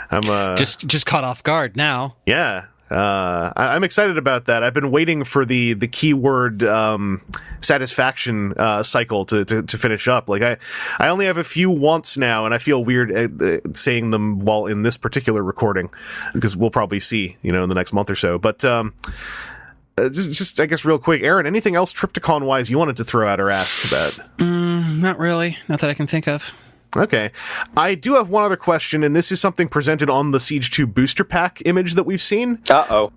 I'm just caught off guard now. Yeah. I'm excited about that. I've been waiting for the keyword satisfaction cycle to finish up. Like I only have a few wants now, and I feel weird saying them while in this particular recording, because we'll probably see in the next month or so. But just I guess real quick, Aaron, anything else Trypticon wise you wanted to throw out or ask about? Not really. Not that I can think of. Okay. I do have one other question, and this is something presented on the Siege 2 booster pack image that we've seen. Uh-oh.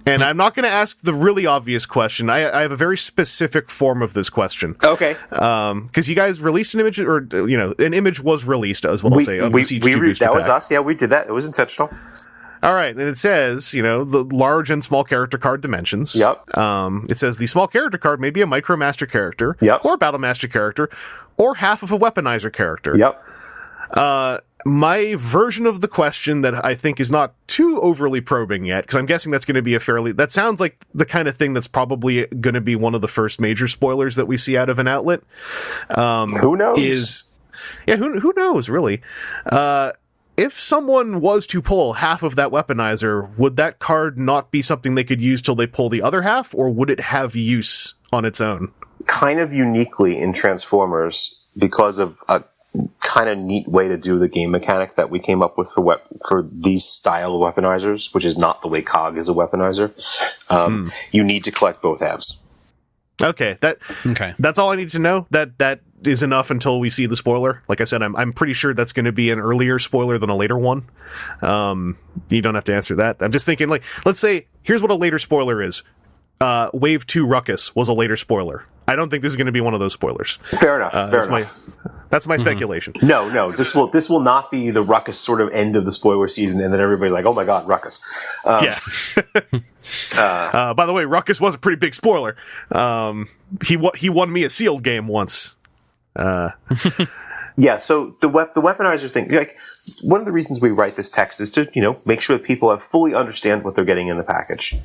And I'm not going to ask the really obvious question. I have a very specific form of this question. Okay. Because you guys released an image, or, an image was released, as well, I'll say, of the Siege 2 booster pack. That was us. Yeah, we did that. It was intentional. All right, and it says, the large and small character card dimensions. Yep. It says the small character card may be a Micro Master character, yep, or Battle Master character, or half of a Weaponizer character. Yep. My version of the question that I think is not too overly probing yet, because I'm guessing that's going to be that sounds like the kind of thing that's probably going to be one of the first major spoilers that we see out of an outlet. Who knows? Who knows, really? If someone was to pull half of that Weaponizer, would that card not be something they could use till they pull the other half, or would it have use on its own? Kind of uniquely in Transformers, because of kind of neat way to do the game mechanic that we came up with for these style of weaponizers, which is not the way COG is a weaponizer. You need to collect both halves. Okay, that's all I need to know. That is enough until we see the spoiler. Like I said, I'm pretty sure that's going to be an earlier spoiler than a later one. You don't have to answer that. I'm just thinking, like, let's say here's what a later spoiler is. Wave 2 Ruckus was a later spoiler. I don't think this is going to be one of those spoilers. Fair enough. That's my speculation. No. This will not be the Ruckus sort of end of the spoiler season, and then everybody like, oh my god, Ruckus. Yeah. By the way, Ruckus was a pretty big spoiler. He won me a sealed game once. Yeah, so the weaponizer thing, like, one of the reasons we write this text is to, make sure that people have fully understand what they're getting in the package.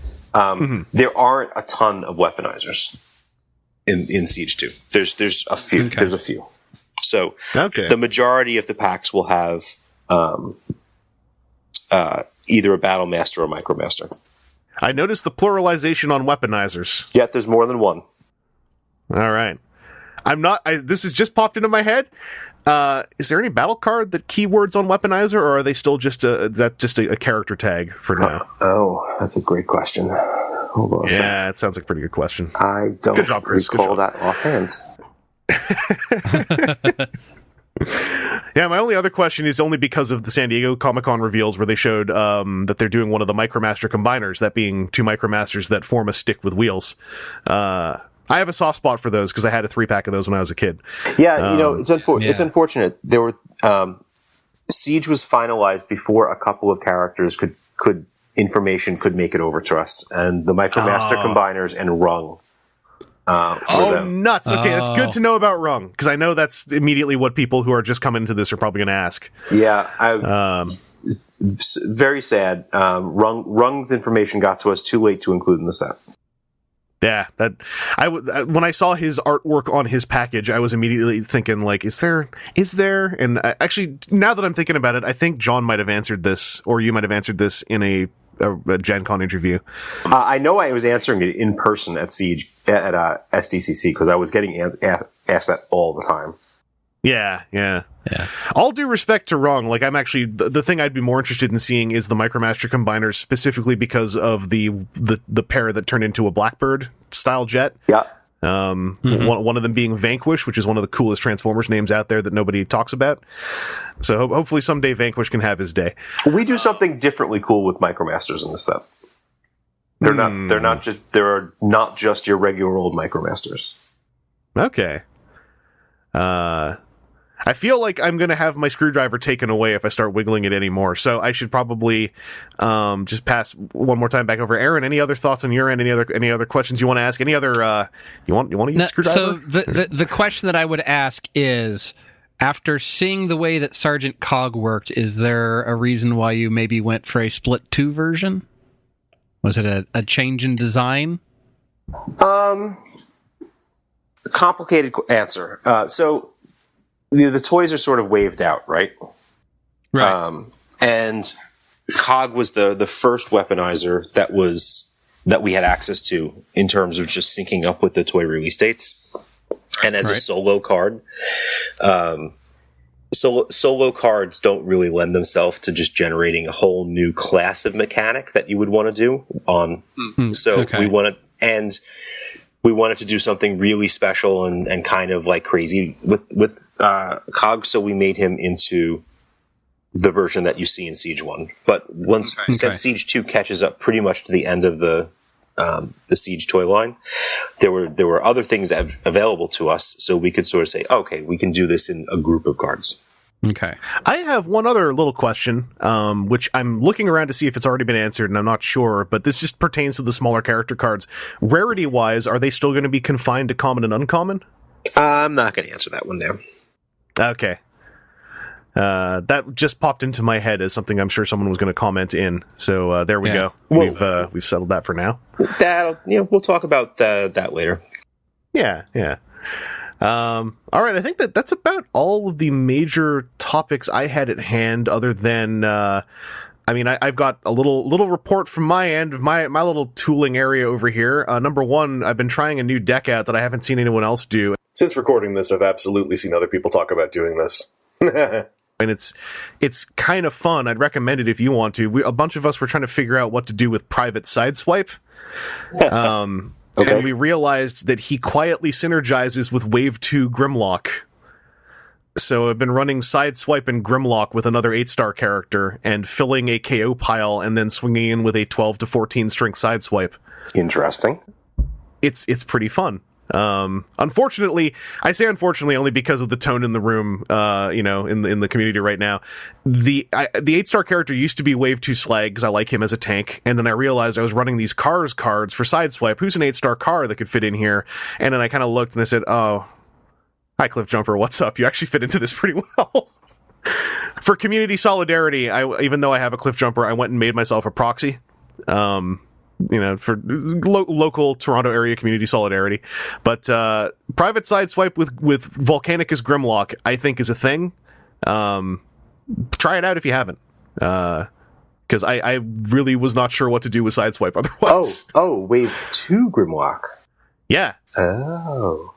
There aren't a ton of weaponizers in Siege 2. There's a few. Okay. There's a few. So the majority of the packs will have either a Battle Master or a Micromaster. I noticed the pluralization on weaponizers. Yeah, there's more than one. All right. This has just popped into my head. Is there any battle card that keywords on weaponizer, or are they still just a character tag for now? Oh, that's a great question. Hold on. Yeah, it sounds like a pretty good question. I don't recall that offhand. Yeah, my only other question is only because of the San Diego Comic-Con reveals where they showed that they're doing one of the Micromaster combiners, that being 2 Micromasters that form a stick with wheels. I have a soft spot for those because I had a 3-pack of those when I was a kid. Yeah, it's unfortunate. There were Siege was finalized before a couple of characters could information could make it over to us, and the Micromaster combiners and Rung. Nuts! Okay, that's good to know about Rung, because I know that's immediately what people who are just coming into this are probably going to ask. Yeah, very sad. Rung's information got to us too late to include in the set. Yeah, when I saw his artwork on his package, I was immediately thinking, like, is there? And actually, now that I'm thinking about it, I think John might have answered this, or you might have answered this in a Gen Con interview. I know I was answering it in person at Siege at SDCC because I was getting asked that all the time. Yeah. All due respect to Rung, like, I'm actually the thing I'd be more interested in seeing is the Micromaster combiners, specifically because of the pair that turned into a Blackbird style jet. Yeah. One of them being Vanquish, which is one of the coolest Transformers names out there that nobody talks about. So hopefully someday Vanquish can have his day. We do something differently cool with Micromasters in this stuff. They're not just your regular old Micromasters. Okay. I feel like I'm going to have my screwdriver taken away if I start wiggling it anymore. So I should probably just pass one more time back over. Aaron, any other thoughts on your end? Any other questions you want to ask? Any other you want to use a screwdriver? So the question that I would ask is, after seeing the way that Sergeant Cog worked, is there a reason why you maybe went for a Split 2 version? Was it a change in design? Complicated answer. So the toys are sort of waved out, right? Right. And COG was the first weaponizer that we had access to in terms of just syncing up with the toy release dates. And as a solo card, solo cards don't really lend themselves to just generating a whole new class of mechanic that you would want to do on. So we wanted to do something really special and kind of like crazy with COG, so we made him into the version that you see in Siege 1. But since Siege 2 catches up pretty much to the end of the Siege toy line, there were other things available to us, so we could sort of say, okay, we can do this in a group of cards. Okay. I have one other little question, which I'm looking around to see if it's already been answered, and I'm not sure, but this just pertains to the smaller character cards. Rarity-wise, are they still going to be confined to common and uncommon? I'm not going to answer that one there. Okay. That just popped into my head as something I'm sure someone was going to comment in. So there we go. Well, we've settled that for now. We'll talk about that later. Yeah. All right, I think that's about all of the major topics I had at hand, other than I've got a little report from my end, my little tooling area over here. Number one, I've been trying a new deck out that I haven't seen anyone else do. Since recording this, I've absolutely seen other people talk about doing this. And it's kind of fun. I'd recommend it if you want to. A bunch of us were trying to figure out what to do with private sideswipe. Okay. And we realized that he quietly synergizes with Wave 2 Grimlock. So I've been running Sideswipe and Grimlock with another 8-star character and filling a KO pile and then swinging in with a 12 to 14 strength Sideswipe. Interesting. It's pretty fun. Unfortunately, I say unfortunately only because of the tone in the room, in the community right now. The 8-star character used to be Wave 2 Slag because I like him as a tank, and then I realized I was running these Cars cards for Sideswipe. Who's an 8-star car that could fit in here? And then I kind of looked and I said, oh, hi Cliff Jumper, what's up? You actually fit into this pretty well. For community solidarity, even though I have a Cliff Jumper, I went and made myself a proxy. For local Toronto area community solidarity. But private sideswipe with Volcanicus Grimlock, I think, is a thing. Try it out if you haven't. Because I really was not sure what to do with sideswipe otherwise. Oh, Wave 2 Grimlock. Yeah. Oh.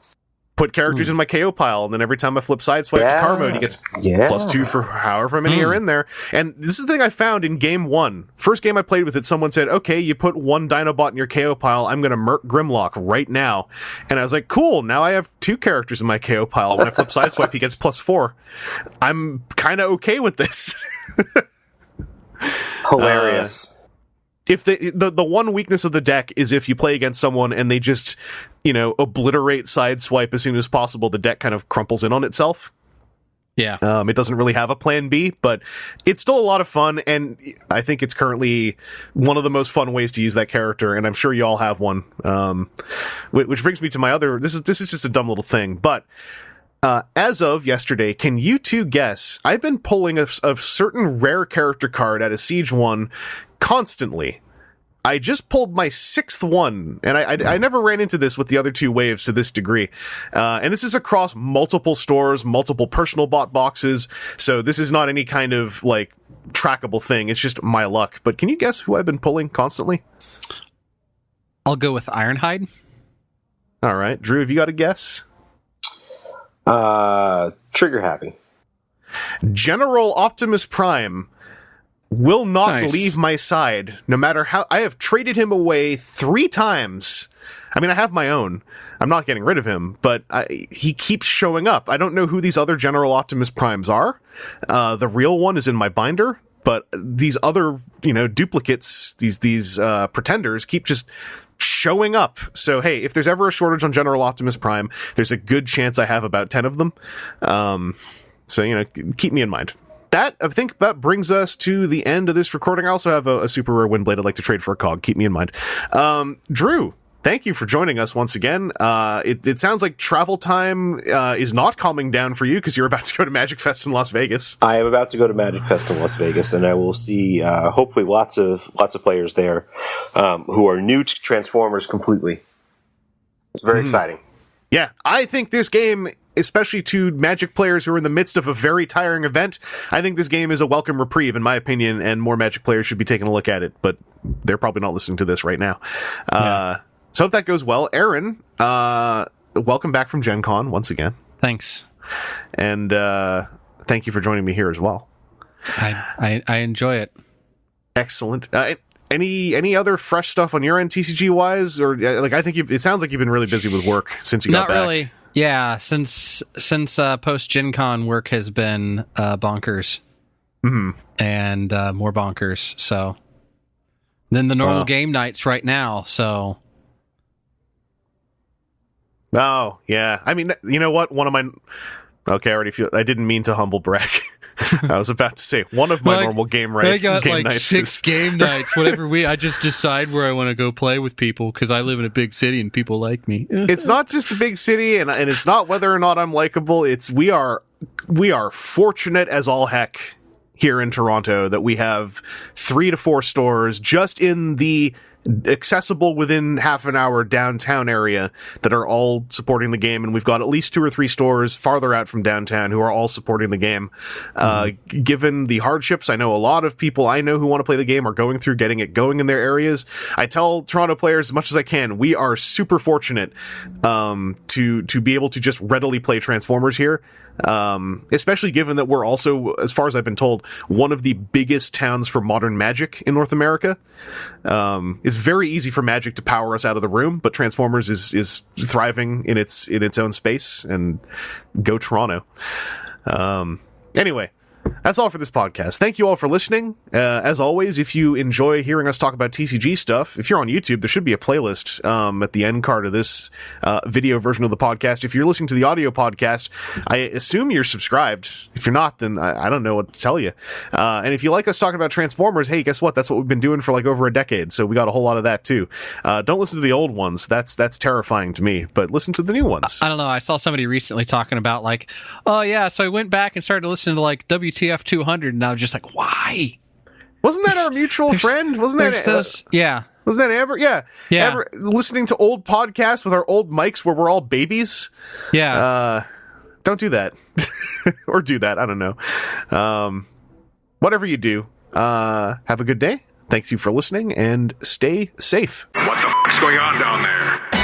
Put characters in my KO pile, and then every time I flip sideswipe to car mode, he gets +2 for however many are in there. And this is the thing I found in game 1. First game I played with it, someone said, okay, you put one Dinobot in your KO pile, I'm going to murk Grimlock right now. And I was like, cool, now I have 2 characters in my KO pile. When I flip sideswipe, he gets +4. I'm kind of okay with this. Hilarious. If the one weakness of the deck is if you play against someone and they just, obliterate sideswipe as soon as possible, the deck kind of crumples in on itself. Yeah. It doesn't really have a plan B, but it's still a lot of fun, and I think it's currently one of the most fun ways to use that character, and I'm sure you all have one. Which brings me to my other... This is just a dumb little thing, but... as of yesterday, can you two guess? I've been pulling a certain rare character card out of Siege 1 constantly. I just pulled my 6th one, and I never ran into this with the other 2 waves to this degree. And this is across multiple stores, multiple personal bot boxes, so this is not any kind of, trackable thing. It's just my luck. But can you guess who I've been pulling constantly? I'll go with Ironhide. All right. Drew, have you got a guess? Trigger Happy. General Optimus Prime will not leave my side, no matter how... I have traded him away 3 times. I mean, I have my own. I'm not getting rid of him, but he keeps showing up. I don't know who these other General Optimus Primes are. The real one is in my binder, but these other, duplicates, these pretenders keep just showing up. So, hey, if there's ever a shortage on General Optimus Prime, there's a good chance I have about 10 of them. So, keep me in mind. I think that brings us to the end of this recording. I also have a super rare Windblade I'd like to trade for a cog. Keep me in mind. Drew, thank you for joining us once again. It sounds like travel time is not calming down for you because you're about to go to Magic Fest in Las Vegas. I am about to go to Magic Fest in Las Vegas, and I will see hopefully lots of players there who are new to Transformers completely. It's very exciting. Yeah, I think this game, especially to Magic players who are in the midst of a very tiring event, I think this game is a welcome reprieve, in my opinion, and more Magic players should be taking a look at it, but they're probably not listening to this right now. So if that goes well, Aaron, welcome back from Gen Con once again. Thanks. And thank you for joining me here as well. I enjoy it. Excellent. Any other fresh stuff on your end, TCG wise, or I think it sounds like you've been really busy with work since you got back. Not really. Yeah, since post-Gencon work has been bonkers, and more bonkers. So then the normal game nights right now. So. Oh yeah, I mean, you know what? Okay, I didn't mean to humble brag. I was about to say one of my normal game nights. I got nights 6 game nights, whatever I just decide where I want to go play with people because I live in a big city and people like me. It's not just a big city, and it's not whether or not I'm likable. It's we are fortunate as all heck here in Toronto that we have 3 to 4 stores just in the accessible within half an hour downtown area that are all supporting the game, and we've got at least 2 or 3 stores farther out from downtown who are all supporting the game. Given the hardships, I know a lot of people I know who want to play the game are going through getting it going in their areas. I tell Toronto players as much as I can, we are super fortunate to be able to just readily play Transformers here. Especially given that we're also, as far as I've been told, one of the biggest towns for modern Magic in North America. It's very easy for Magic to power us out of the room, but Transformers is thriving in its own space, and go Toronto. Anyway, that's all for this podcast. Thank you all for listening. As always, if you enjoy hearing us talk about TCG stuff, if you're on YouTube, there should be a playlist at the end card of this video version of the podcast. If you're listening to the audio podcast, I assume you're subscribed. If you're not, then I don't know what to tell you. And if you like us talking about Transformers, hey, guess what? That's what we've been doing for like over a decade, so we got a whole lot of that too. Don't listen to the old ones. That's terrifying to me, but listen to the new ones. I don't know. I saw somebody recently talking about like, oh yeah, so I went back and started listening to like WTF 200, and I was just like, why? Wasn't that our mutual friend? Wasn't that those? Yeah. Wasn't that Amber? Yeah. Amber, listening to old podcasts with our old mics where we're all babies. Yeah. Don't do that. Or do that. I don't know. Whatever you do, have a good day. Thank you for listening, and stay safe. What the fuck's going on down there?